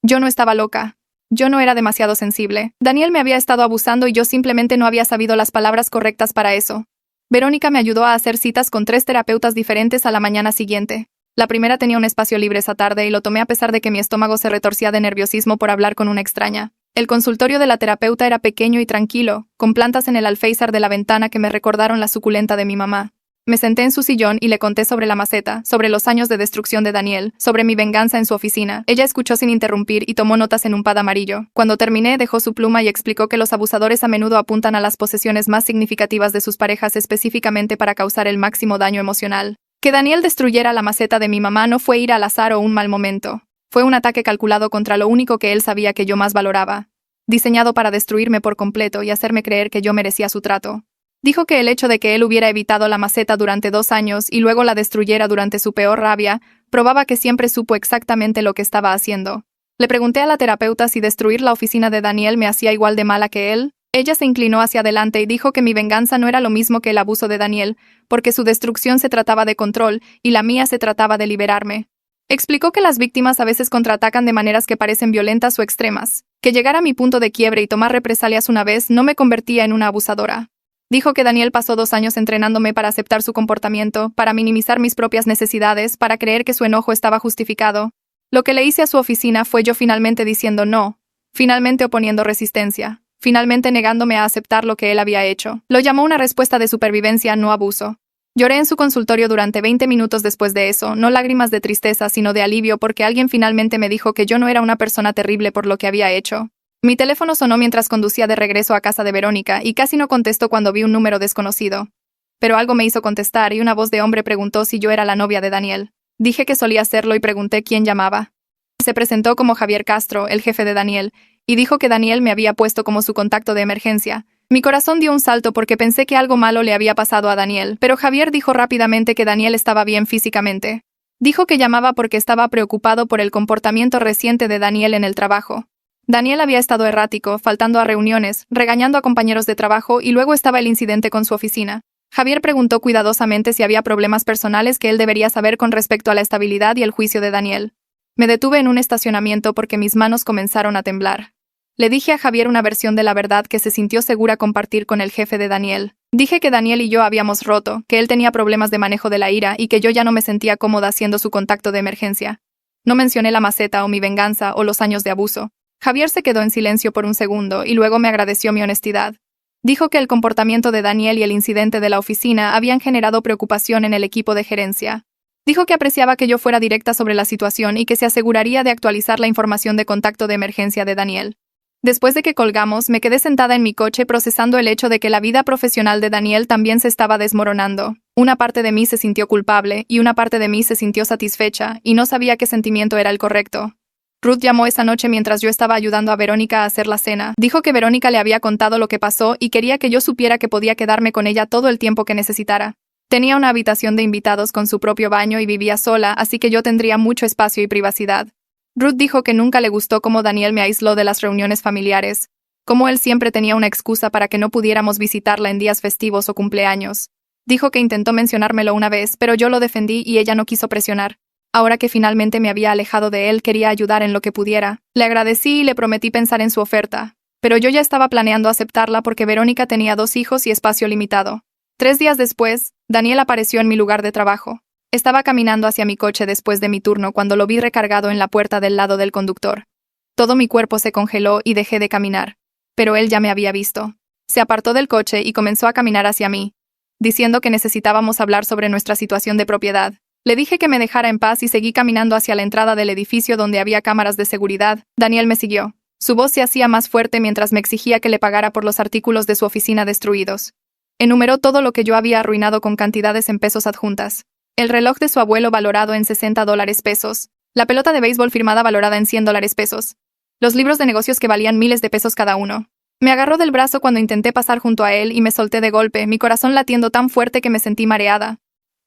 Yo no estaba loca. Yo no era demasiado sensible. Daniel me había estado abusando y yo simplemente no había sabido las palabras correctas para eso. Verónica me ayudó a hacer citas con 3 terapeutas diferentes a la mañana siguiente. La primera tenía un espacio libre esa tarde y lo tomé a pesar de que mi estómago se retorcía de nerviosismo por hablar con una extraña. El consultorio de la terapeuta era pequeño y tranquilo, con plantas en el alféizar de la ventana que me recordaron la suculenta de mi mamá. Me senté en su sillón y le conté sobre la maceta, sobre los años de destrucción de Daniel, sobre mi venganza en su oficina. Ella escuchó sin interrumpir y tomó notas en un pad amarillo. Cuando terminé, dejó su pluma y explicó que los abusadores a menudo apuntan a las posesiones más significativas de sus parejas específicamente para causar el máximo daño emocional. Que Daniel destruyera la maceta de mi mamá no fue ir al azar o un mal momento. Fue un ataque calculado contra lo único que él sabía que yo más valoraba, diseñado para destruirme por completo y hacerme creer que yo merecía su trato. Dijo que el hecho de que él hubiera evitado la maceta durante 2 años y luego la destruyera durante su peor rabia, probaba que siempre supo exactamente lo que estaba haciendo. Le pregunté a la terapeuta si destruir la oficina de Daniel me hacía igual de mala que él. Ella se inclinó hacia adelante y dijo que mi venganza no era lo mismo que el abuso de Daniel, porque su destrucción se trataba de control y la mía se trataba de liberarme. Explicó que las víctimas a veces contraatacan de maneras que parecen violentas o extremas, que llegar a mi punto de quiebre y tomar represalias una vez no me convertía en una abusadora. Dijo que Daniel pasó 2 años entrenándome para aceptar su comportamiento, para minimizar mis propias necesidades, para creer que su enojo estaba justificado. Lo que le hice a su oficina fue yo finalmente diciendo no, finalmente oponiendo resistencia, finalmente negándome a aceptar lo que él había hecho. Lo llamó una respuesta de supervivencia, no abuso. Lloré en su consultorio durante 20 minutos después de eso, no lágrimas de tristeza sino de alivio porque alguien finalmente me dijo que yo no era una persona terrible por lo que había hecho. Mi teléfono sonó mientras conducía de regreso a casa de Verónica y casi no contestó cuando vi un número desconocido. Pero algo me hizo contestar y una voz de hombre preguntó si yo era la novia de Daniel. Dije que solía serlo y pregunté quién llamaba. Se presentó como Javier Castro, el jefe de Daniel, y dijo que Daniel me había puesto como su contacto de emergencia. Mi corazón dio un salto porque pensé que algo malo le había pasado a Daniel, pero Javier dijo rápidamente que Daniel estaba bien físicamente. Dijo que llamaba porque estaba preocupado por el comportamiento reciente de Daniel en el trabajo. Daniel había estado errático, faltando a reuniones, regañando a compañeros de trabajo y luego estaba el incidente con su oficina. Javier preguntó cuidadosamente si había problemas personales que él debería saber con respecto a la estabilidad y el juicio de Daniel. Me detuve en un estacionamiento porque mis manos comenzaron a temblar. Le dije a Javier una versión de la verdad que se sintió segura compartir con el jefe de Daniel. Dije que Daniel y yo habíamos roto, que él tenía problemas de manejo de la ira y que yo ya no me sentía cómoda siendo su contacto de emergencia. No mencioné la maceta o mi venganza o los años de abuso. Javier se quedó en silencio por un segundo y luego me agradeció mi honestidad. Dijo que el comportamiento de Daniel y el incidente de la oficina habían generado preocupación en el equipo de gerencia. Dijo que apreciaba que yo fuera directa sobre la situación y que se aseguraría de actualizar la información de contacto de emergencia de Daniel. Después de que colgamos, me quedé sentada en mi coche procesando el hecho de que la vida profesional de Daniel también se estaba desmoronando. Una parte de mí se sintió culpable y una parte de mí se sintió satisfecha, y no sabía qué sentimiento era el correcto. Ruth llamó esa noche mientras yo estaba ayudando a Verónica a hacer la cena. Dijo que Verónica le había contado lo que pasó y quería que yo supiera que podía quedarme con ella todo el tiempo que necesitara. Tenía una habitación de invitados con su propio baño y vivía sola, así que yo tendría mucho espacio y privacidad. Ruth dijo que nunca le gustó cómo Daniel me aisló de las reuniones familiares, cómo él siempre tenía una excusa para que no pudiéramos visitarla en días festivos o cumpleaños. Dijo que intentó mencionármelo una vez, pero yo lo defendí y ella no quiso presionar. Ahora que finalmente me había alejado de él, quería ayudar en lo que pudiera. Le agradecí y le prometí pensar en su oferta. Pero yo ya estaba planeando aceptarla porque Verónica tenía 2 hijos y espacio limitado. 3 días después, Daniel apareció en mi lugar de trabajo. Estaba caminando hacia mi coche después de mi turno cuando lo vi recargado en la puerta del lado del conductor. Todo mi cuerpo se congeló y dejé de caminar. Pero él ya me había visto. Se apartó del coche y comenzó a caminar hacia mí, diciendo que necesitábamos hablar sobre nuestra situación de propiedad. Le dije que me dejara en paz y seguí caminando hacia la entrada del edificio donde había cámaras de seguridad. Daniel me siguió. Su voz se hacía más fuerte mientras me exigía que le pagara por los artículos de su oficina destruidos. Enumeró todo lo que yo había arruinado con cantidades en pesos adjuntas. El reloj de su abuelo valorado en $60 pesos. La pelota de béisbol firmada valorada en $100 pesos. Los libros de negocios que valían miles de pesos cada uno. Me agarró del brazo cuando intenté pasar junto a él y me solté de golpe, mi corazón latiendo tan fuerte que me sentí mareada.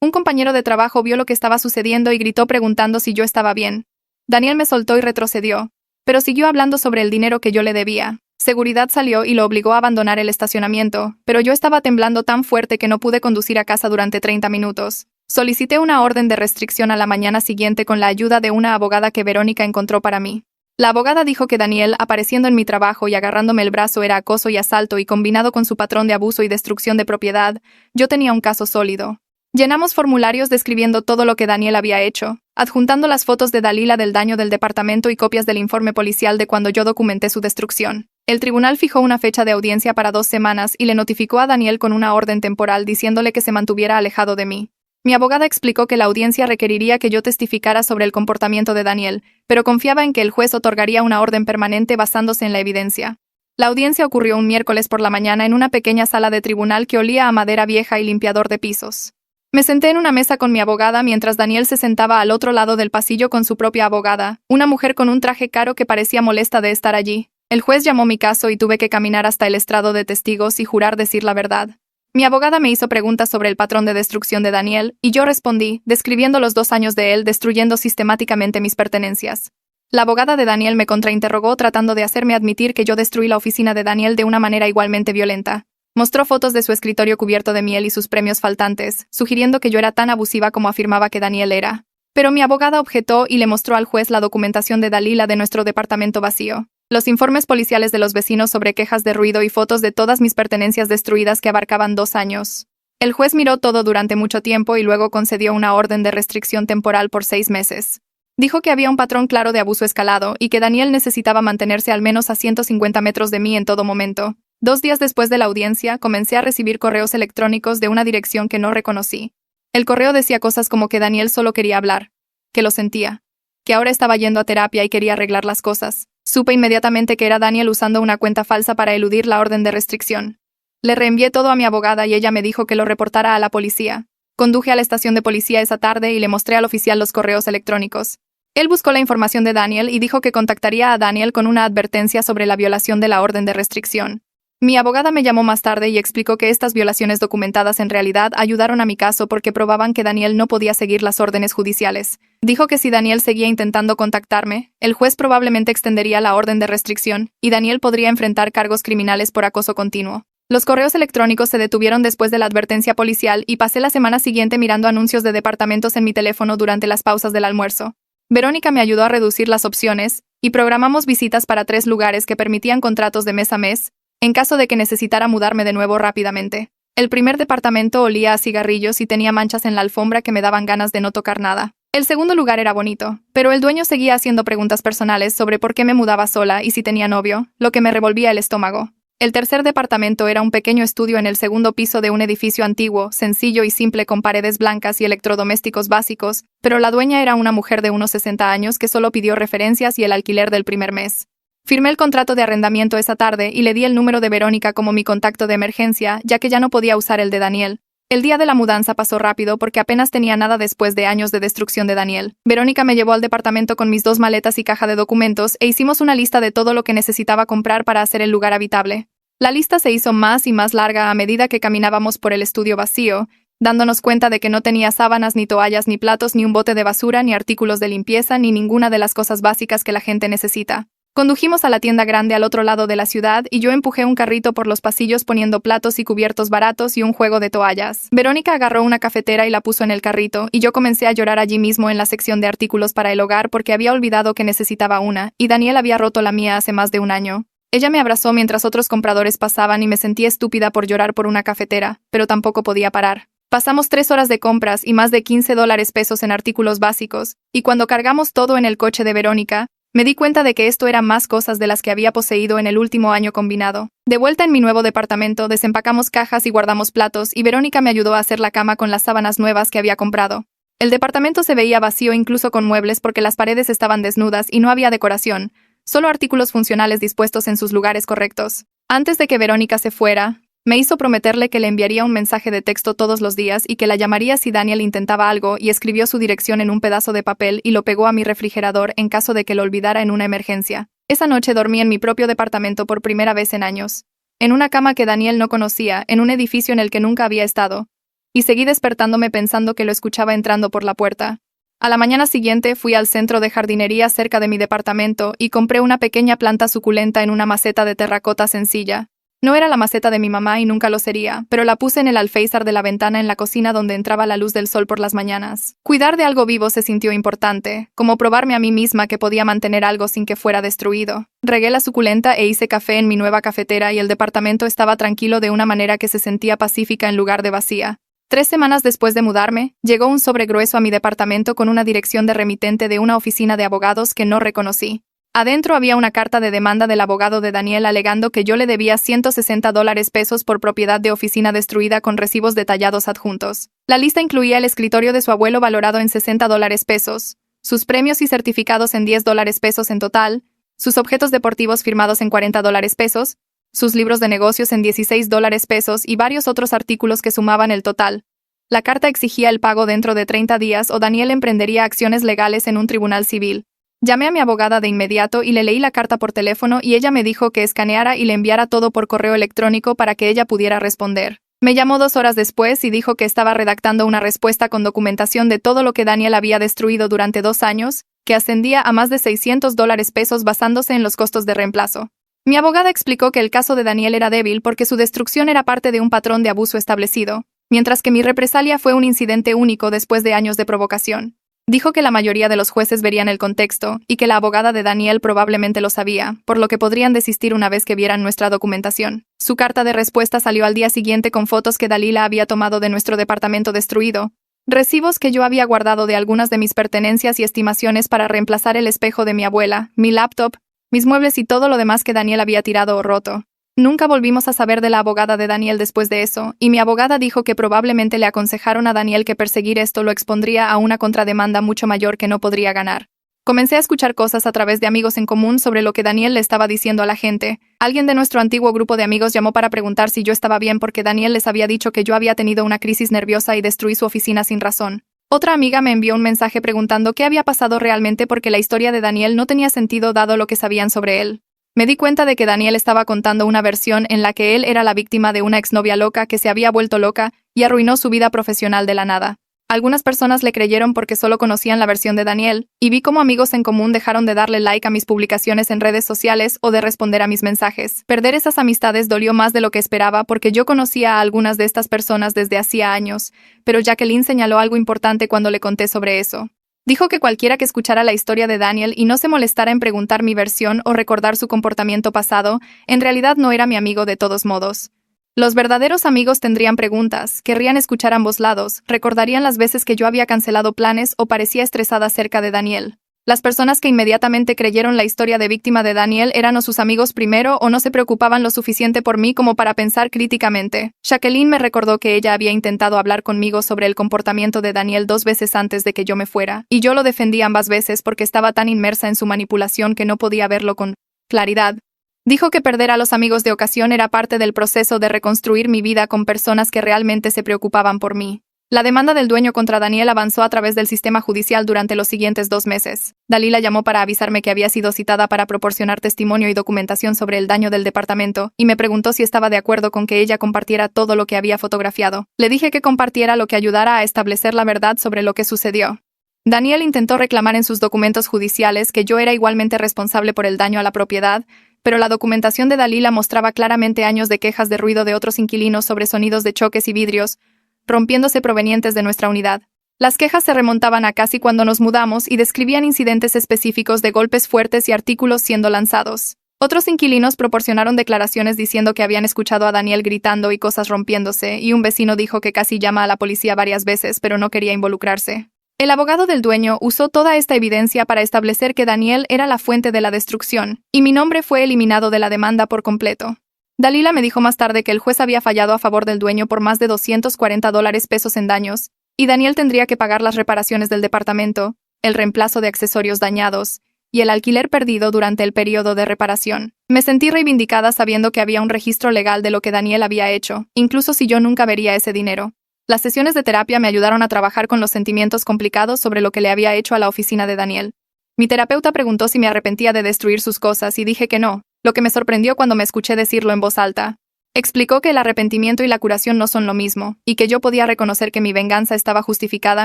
Un compañero de trabajo vio lo que estaba sucediendo y gritó preguntando si yo estaba bien. Daniel me soltó y retrocedió, pero siguió hablando sobre el dinero que yo le debía. Seguridad salió y lo obligó a abandonar el estacionamiento, pero yo estaba temblando tan fuerte que no pude conducir a casa durante 30 minutos. Solicité una orden de restricción a la mañana siguiente con la ayuda de una abogada que Verónica encontró para mí. La abogada dijo que Daniel, apareciendo en mi trabajo y agarrándome el brazo, era acoso y asalto, y combinado con su patrón de abuso y destrucción de propiedad, yo tenía un caso sólido. Llenamos formularios describiendo todo lo que Daniel había hecho, adjuntando las fotos de Dalila del daño del departamento y copias del informe policial de cuando yo documenté su destrucción. El tribunal fijó una fecha de audiencia para 2 semanas y le notificó a Daniel con una orden temporal diciéndole que se mantuviera alejado de mí. Mi abogada explicó que la audiencia requeriría que yo testificara sobre el comportamiento de Daniel, pero confiaba en que el juez otorgaría una orden permanente basándose en la evidencia. La audiencia ocurrió un miércoles por la mañana en una pequeña sala de tribunal que olía a madera vieja y limpiador de pisos. Me senté en una mesa con mi abogada mientras Daniel se sentaba al otro lado del pasillo con su propia abogada, una mujer con un traje caro que parecía molesta de estar allí. El juez llamó mi caso y tuve que caminar hasta el estrado de testigos y jurar decir la verdad. Mi abogada me hizo preguntas sobre el patrón de destrucción de Daniel, y yo respondí, describiendo los 2 años de él destruyendo sistemáticamente mis pertenencias. La abogada de Daniel me contrainterrogó tratando de hacerme admitir que yo destruí la oficina de Daniel de una manera igualmente violenta. Mostró fotos de su escritorio cubierto de miel y sus premios faltantes, sugiriendo que yo era tan abusiva como afirmaba que Daniel era. Pero mi abogada objetó y le mostró al juez la documentación de Dalila de nuestro departamento vacío, los informes policiales de los vecinos sobre quejas de ruido y fotos de todas mis pertenencias destruidas que abarcaban 2 años. El juez miró todo durante mucho tiempo y luego concedió una orden de restricción temporal por 6 meses. Dijo que había un patrón claro de abuso escalado y que Daniel necesitaba mantenerse al menos a 150 metros de mí en todo momento. 2 días después de la audiencia, comencé a recibir correos electrónicos de una dirección que no reconocí. El correo decía cosas como que Daniel solo quería hablar, que lo sentía, que ahora estaba yendo a terapia y quería arreglar las cosas. Supe inmediatamente que era Daniel usando una cuenta falsa para eludir la orden de restricción. Le reenvié todo a mi abogada y ella me dijo que lo reportara a la policía. Conduje a la estación de policía esa tarde y le mostré al oficial los correos electrónicos. Él buscó la información de Daniel y dijo que contactaría a Daniel con una advertencia sobre la violación de la orden de restricción. Mi abogada me llamó más tarde y explicó que estas violaciones documentadas en realidad ayudaron a mi caso porque probaban que Daniel no podía seguir las órdenes judiciales. Dijo que si Daniel seguía intentando contactarme, el juez probablemente extendería la orden de restricción, y Daniel podría enfrentar cargos criminales por acoso continuo. Los correos electrónicos se detuvieron después de la advertencia policial y pasé la semana siguiente mirando anuncios de departamentos en mi teléfono durante las pausas del almuerzo. Verónica me ayudó a reducir las opciones, y programamos visitas para 3 lugares que permitían contratos de mes a mes, en caso de que necesitara mudarme de nuevo rápidamente. El primer departamento olía a cigarrillos y tenía manchas en la alfombra que me daban ganas de no tocar nada. El segundo lugar era bonito, pero el dueño seguía haciendo preguntas personales sobre por qué me mudaba sola y si tenía novio, lo que me revolvía el estómago. El tercer departamento era un pequeño estudio en el segundo piso de un edificio antiguo, sencillo y simple con paredes blancas y electrodomésticos básicos, pero la dueña era una mujer de unos 60 años que solo pidió referencias y el alquiler del primer mes. Firmé el contrato de arrendamiento esa tarde y le di el número de Verónica como mi contacto de emergencia, ya que ya no podía usar el de Daniel. El día de la mudanza pasó rápido porque apenas tenía nada después de años de destrucción de Daniel. Verónica me llevó al departamento con mis 2 maletas y caja de documentos e hicimos una lista de todo lo que necesitaba comprar para hacer el lugar habitable. La lista se hizo más y más larga a medida que caminábamos por el estudio vacío, dándonos cuenta de que no tenía sábanas, ni toallas, ni platos, ni un bote de basura, ni artículos de limpieza, ni ninguna de las cosas básicas que la gente necesita. Condujimos a la tienda grande al otro lado de la ciudad y yo empujé un carrito por los pasillos poniendo platos y cubiertos baratos y un juego de toallas. Verónica agarró una cafetera y la puso en el carrito, y yo comencé a llorar allí mismo en la sección de artículos para el hogar porque había olvidado que necesitaba una, y Daniel había roto la mía hace más de un año. Ella me abrazó mientras otros compradores pasaban y me sentí estúpida por llorar por una cafetera, pero tampoco podía parar. Pasamos 3 horas de compras y más de $15 en artículos básicos, y cuando cargamos todo en el coche de Verónica, me di cuenta de que esto era más cosas de las que había poseído en el último año combinado. De vuelta en mi nuevo departamento, desempacamos cajas y guardamos platos, y Verónica me ayudó a hacer la cama con las sábanas nuevas que había comprado. El departamento se veía vacío incluso con muebles porque las paredes estaban desnudas y no había decoración, solo artículos funcionales dispuestos en sus lugares correctos. Antes de que Verónica se fuera, me hizo prometerle que le enviaría un mensaje de texto todos los días y que la llamaría si Daniel intentaba algo, y escribió su dirección en un pedazo de papel y lo pegó a mi refrigerador en caso de que lo olvidara en una emergencia. Esa noche dormí en mi propio departamento por primera vez en años, en una cama que Daniel no conocía, en un edificio en el que nunca había estado, y seguí despertándome pensando que lo escuchaba entrando por la puerta. A la mañana siguiente fui al centro de jardinería cerca de mi departamento y compré una pequeña planta suculenta en una maceta de terracota sencilla. No era la maceta de mi mamá y nunca lo sería, pero la puse en el alféizar de la ventana en la cocina donde entraba la luz del sol por las mañanas. Cuidar de algo vivo se sintió importante, como probarme a mí misma que podía mantener algo sin que fuera destruido. Regué la suculenta e hice café en mi nueva cafetera y el departamento estaba tranquilo de una manera que se sentía pacífica en lugar de vacía. 3 semanas después de mudarme, llegó un sobre grueso a mi departamento con una dirección de remitente de una oficina de abogados que no reconocí. Adentro había una carta de demanda del abogado de Daniel alegando que yo le debía $160 por propiedad de oficina destruida con recibos detallados adjuntos. La lista incluía el escritorio de su abuelo valorado en $60, sus premios y certificados en $10 en total, sus objetos deportivos firmados en $40, sus libros de negocios en $16 y varios otros artículos que sumaban el total. La carta exigía el pago dentro de 30 días o Daniel emprendería acciones legales en un tribunal civil. Llamé a mi abogada de inmediato y le leí la carta por teléfono y ella me dijo que escaneara y le enviara todo por correo electrónico para que ella pudiera responder. Me llamó 2 horas después y dijo que estaba redactando una respuesta con documentación de todo lo que Daniel había destruido durante 2 años, que ascendía a más de $600 basándose en los costos de reemplazo. Mi abogada explicó que el caso de Daniel era débil porque su destrucción era parte de un patrón de abuso establecido, mientras que mi represalia fue un incidente único después de años de provocación. Dijo que la mayoría de los jueces verían el contexto y que la abogada de Daniel probablemente lo sabía, por lo que podrían desistir una vez que vieran nuestra documentación. Su carta de respuesta salió al día siguiente con fotos que Dalila había tomado de nuestro departamento destruido, recibos que yo había guardado de algunas de mis pertenencias y estimaciones para reemplazar el espejo de mi abuela, mi laptop, mis muebles y todo lo demás que Daniel había tirado o roto. Nunca volvimos a saber de la abogada de Daniel después de eso, y mi abogada dijo que probablemente le aconsejaron a Daniel que perseguir esto lo expondría a una contrademanda mucho mayor que no podría ganar. Comencé a escuchar cosas a través de amigos en común sobre lo que Daniel le estaba diciendo a la gente. Alguien de nuestro antiguo grupo de amigos llamó para preguntar si yo estaba bien porque Daniel les había dicho que yo había tenido una crisis nerviosa y destruí su oficina sin razón. Otra amiga me envió un mensaje preguntando qué había pasado realmente porque la historia de Daniel no tenía sentido dado lo que sabían sobre él. Me di cuenta de que Daniel estaba contando una versión en la que él era la víctima de una exnovia loca que se había vuelto loca y arruinó su vida profesional de la nada. Algunas personas le creyeron porque solo conocían la versión de Daniel, y vi cómo amigos en común dejaron de darle like a mis publicaciones en redes sociales o de responder a mis mensajes. Perder esas amistades dolió más de lo que esperaba porque yo conocía a algunas de estas personas desde hacía años, pero Jacqueline señaló algo importante cuando le conté sobre eso. Dijo que cualquiera que escuchara la historia de Daniel y no se molestara en preguntar mi versión o recordar su comportamiento pasado, en realidad no era mi amigo de todos modos. Los verdaderos amigos tendrían preguntas, querrían escuchar ambos lados, recordarían las veces que yo había cancelado planes o parecía estresada acerca de Daniel. Las personas que inmediatamente creyeron la historia de víctima de Daniel eran o sus amigos primero o no se preocupaban lo suficiente por mí como para pensar críticamente. Jacqueline me recordó que ella había intentado hablar conmigo sobre el comportamiento de Daniel 2 veces antes de que yo me fuera, y yo lo defendí ambas veces porque estaba tan inmersa en su manipulación que no podía verlo con claridad. Dijo que perder a los amigos de ocasión era parte del proceso de reconstruir mi vida con personas que realmente se preocupaban por mí. La demanda del dueño contra Daniel avanzó a través del sistema judicial durante los siguientes 2 meses. Dalila llamó para avisarme que había sido citada para proporcionar testimonio y documentación sobre el daño del departamento, y me preguntó si estaba de acuerdo con que ella compartiera todo lo que había fotografiado. Le dije que compartiera lo que ayudara a establecer la verdad sobre lo que sucedió. Daniel intentó reclamar en sus documentos judiciales que yo era igualmente responsable por el daño a la propiedad, pero la documentación de Dalila mostraba claramente años de quejas de ruido de otros inquilinos sobre sonidos de choques y vidrios rompiéndose provenientes de nuestra unidad. Las quejas se remontaban a casi cuando nos mudamos y describían incidentes específicos de golpes fuertes y artículos siendo lanzados. Otros inquilinos proporcionaron declaraciones diciendo que habían escuchado a Daniel gritando y cosas rompiéndose, y un vecino dijo que casi llama a la policía varias veces pero no quería involucrarse. El abogado del dueño usó toda esta evidencia para establecer que Daniel era la fuente de la destrucción, y mi nombre fue eliminado de la demanda por completo. Dalila me dijo más tarde que el juez había fallado a favor del dueño por más de $240 en daños, y Daniel tendría que pagar las reparaciones del departamento, el reemplazo de accesorios dañados, y el alquiler perdido durante el periodo de reparación. Me sentí reivindicada sabiendo que había un registro legal de lo que Daniel había hecho, incluso si yo nunca vería ese dinero. Las sesiones de terapia me ayudaron a trabajar con los sentimientos complicados sobre lo que le había hecho a la oficina de Daniel. Mi terapeuta preguntó si me arrepentía de destruir sus cosas y dije que no, lo que me sorprendió cuando me escuché decirlo en voz alta. Explicó que el arrepentimiento y la curación no son lo mismo, y que yo podía reconocer que mi venganza estaba justificada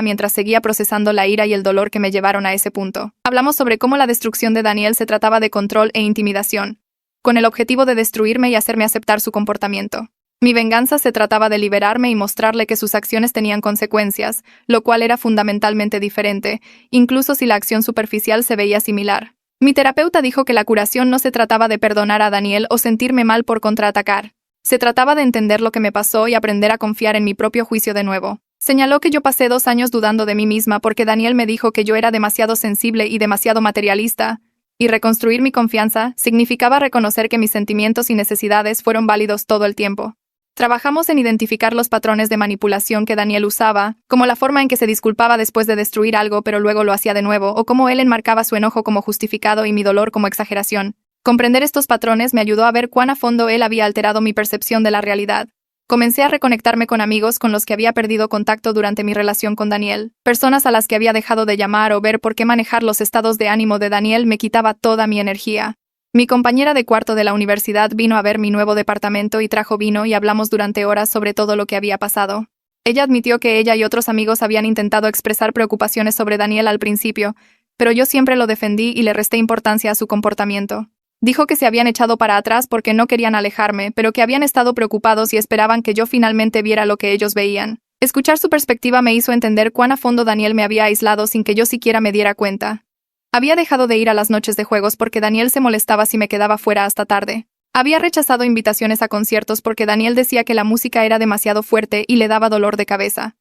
mientras seguía procesando la ira y el dolor que me llevaron a ese punto. Hablamos sobre cómo la destrucción de Daniel se trataba de control e intimidación, con el objetivo de destruirme y hacerme aceptar su comportamiento. Mi venganza se trataba de liberarme y mostrarle que sus acciones tenían consecuencias, lo cual era fundamentalmente diferente, incluso si la acción superficial se veía similar. Mi terapeuta dijo que la curación no se trataba de perdonar a Daniel o sentirme mal por contraatacar. Se trataba de entender lo que me pasó y aprender a confiar en mi propio juicio de nuevo. Señaló que yo pasé 2 años dudando de mí misma porque Daniel me dijo que yo era demasiado sensible y demasiado materialista, y reconstruir mi confianza significaba reconocer que mis sentimientos y necesidades fueron válidos todo el tiempo. Trabajamos en identificar los patrones de manipulación que Daniel usaba, como la forma en que se disculpaba después de destruir algo pero luego lo hacía de nuevo, o cómo él enmarcaba su enojo como justificado y mi dolor como exageración. Comprender estos patrones me ayudó a ver cuán a fondo él había alterado mi percepción de la realidad. Comencé a reconectarme con amigos con los que había perdido contacto durante mi relación con Daniel, personas a las que había dejado de llamar o ver porque manejar los estados de ánimo de Daniel me quitaba toda mi energía. Mi compañera de cuarto de la universidad vino a ver mi nuevo departamento y trajo vino y hablamos durante horas sobre todo lo que había pasado. Ella admitió que ella y otros amigos habían intentado expresar preocupaciones sobre Daniel al principio, pero yo siempre lo defendí y le resté importancia a su comportamiento. Dijo que se habían echado para atrás porque no querían alejarme, pero que habían estado preocupados y esperaban que yo finalmente viera lo que ellos veían. Escuchar su perspectiva me hizo entender cuán a fondo Daniel me había aislado sin que yo siquiera me diera cuenta. Había dejado de ir a las noches de juegos porque Daniel se molestaba si me quedaba fuera hasta tarde. Había rechazado invitaciones a conciertos porque Daniel decía que la música era demasiado fuerte y le daba dolor de cabeza.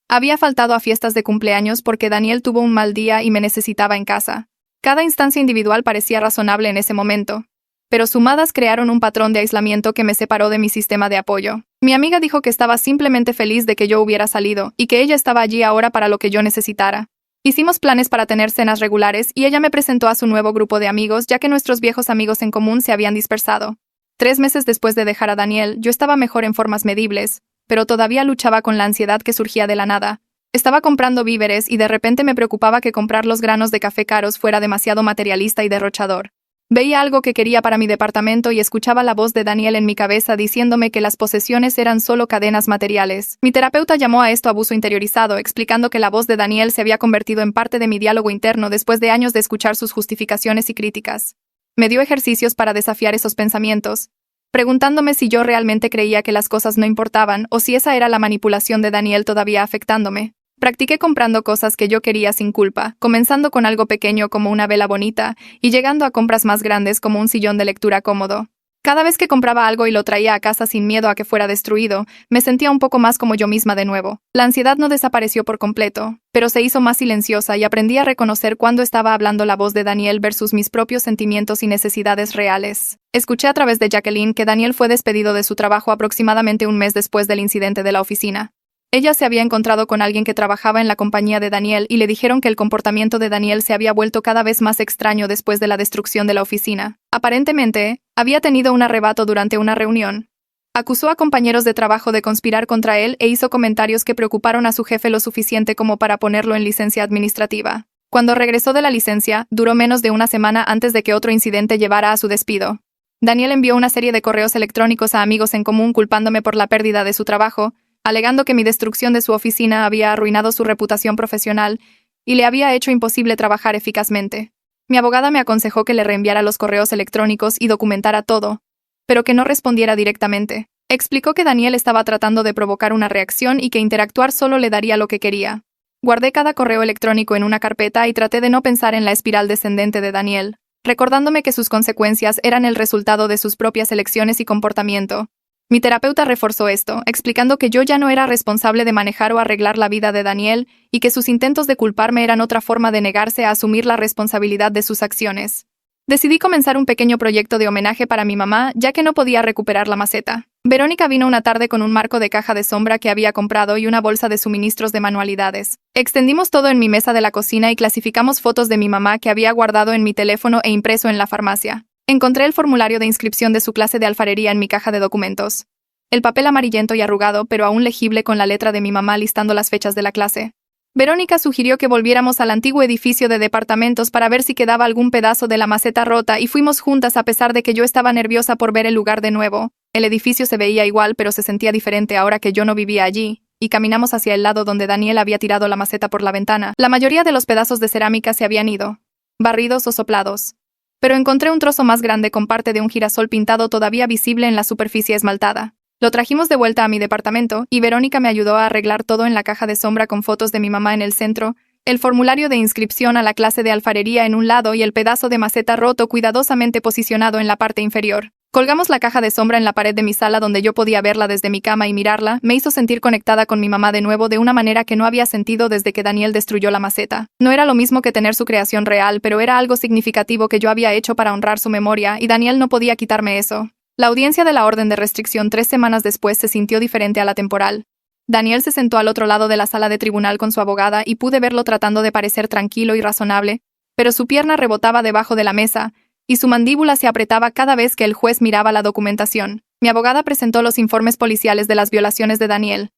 Había faltado a fiestas de cumpleaños porque Daniel tuvo un mal día y me necesitaba en casa. Cada instancia individual parecía razonable en ese momento, pero sumadas crearon un patrón de aislamiento que me separó de mi sistema de apoyo. Mi amiga dijo que estaba simplemente feliz de que yo hubiera salido y que ella estaba allí ahora para lo que yo necesitara. Hicimos planes para tener cenas regulares y ella me presentó a su nuevo grupo de amigos ya que nuestros viejos amigos en común se habían dispersado. 3 meses después de dejar a Daniel, yo estaba mejor en formas medibles, pero todavía luchaba con la ansiedad que surgía de la nada. Estaba comprando víveres y de repente me preocupaba que comprar los granos de café caros fuera demasiado materialista y derrochador. Veía algo que quería para mi departamento y escuchaba la voz de Daniel en mi cabeza diciéndome que las posesiones eran solo cadenas materiales. Mi terapeuta llamó a esto abuso interiorizado, explicando que la voz de Daniel se había convertido en parte de mi diálogo interno después de años de escuchar sus justificaciones y críticas. Me dio ejercicios para desafiar esos pensamientos, preguntándome si yo realmente creía que las cosas no importaban o si esa era la manipulación de Daniel todavía afectándome. Practiqué comprando cosas que yo quería sin culpa, comenzando con algo pequeño como una vela bonita y llegando a compras más grandes como un sillón de lectura cómodo. Cada vez que compraba algo y lo traía a casa sin miedo a que fuera destruido, me sentía un poco más como yo misma de nuevo. La ansiedad no desapareció por completo, pero se hizo más silenciosa y aprendí a reconocer cuándo estaba hablando la voz de Daniel versus mis propios sentimientos y necesidades reales. Escuché a través de Jacqueline que Daniel fue despedido de su trabajo aproximadamente un mes después del incidente de la oficina. Ella se había encontrado con alguien que trabajaba en la compañía de Daniel y le dijeron que el comportamiento de Daniel se había vuelto cada vez más extraño después de la destrucción de la oficina. Aparentemente, había tenido un arrebato durante una reunión. Acusó a compañeros de trabajo de conspirar contra él e hizo comentarios que preocuparon a su jefe lo suficiente como para ponerlo en licencia administrativa. Cuando regresó de la licencia, duró menos de una semana antes de que otro incidente llevara a su despido. Daniel envió una serie de correos electrónicos a amigos en común culpándome por la pérdida de su trabajo, alegando que mi destrucción de su oficina había arruinado su reputación profesional y le había hecho imposible trabajar eficazmente. Mi abogada me aconsejó que le reenviara los correos electrónicos y documentara todo, pero que no respondiera directamente. Explicó que Daniel estaba tratando de provocar una reacción y que interactuar solo le daría lo que quería. Guardé cada correo electrónico en una carpeta y traté de no pensar en la espiral descendente de Daniel, recordándome que sus consecuencias eran el resultado de sus propias elecciones y comportamiento. Mi terapeuta reforzó esto, explicando que yo ya no era responsable de manejar o arreglar la vida de Daniel y que sus intentos de culparme eran otra forma de negarse a asumir la responsabilidad de sus acciones. Decidí comenzar un pequeño proyecto de homenaje para mi mamá, ya que no podía recuperar la maceta. Verónica vino una tarde con un marco de caja de sombra que había comprado y una bolsa de suministros de manualidades. Extendimos todo en mi mesa de la cocina y clasificamos fotos de mi mamá que había guardado en mi teléfono e impreso en la farmacia. Encontré el formulario de inscripción de su clase de alfarería en mi caja de documentos. El papel amarillento y arrugado, pero aún legible con la letra de mi mamá listando las fechas de la clase. Verónica sugirió que volviéramos al antiguo edificio de departamentos para ver si quedaba algún pedazo de la maceta rota y fuimos juntas a pesar de que yo estaba nerviosa por ver el lugar de nuevo. El edificio se veía igual pero se sentía diferente ahora que yo no vivía allí, y caminamos hacia el lado donde Daniel había tirado la maceta por la ventana. La mayoría de los pedazos de cerámica se habían ido, barridos o soplados. Pero encontré un trozo más grande con parte de un girasol pintado todavía visible en la superficie esmaltada. Lo trajimos de vuelta a mi departamento y Verónica me ayudó a arreglar todo en la caja de sombra con fotos de mi mamá en el centro, el formulario de inscripción a la clase de alfarería en un lado y el pedazo de maceta roto cuidadosamente posicionado en la parte inferior. Colgamos la caja de sombra en la pared de mi sala donde yo podía verla desde mi cama y mirarla, me hizo sentir conectada con mi mamá de nuevo de una manera que no había sentido desde que Daniel destruyó la maceta. No era lo mismo que tener su creación real, pero era algo significativo que yo había hecho para honrar su memoria y Daniel no podía quitarme eso. La audiencia de la orden de restricción 3 semanas después se sintió diferente a la temporal. Daniel se sentó al otro lado de la sala de tribunal con su abogada y pude verlo tratando de parecer tranquilo y razonable, pero su pierna rebotaba debajo de la mesa y su mandíbula se apretaba cada vez que el juez miraba la documentación. Mi abogada presentó los informes policiales de las violaciones de Daniel,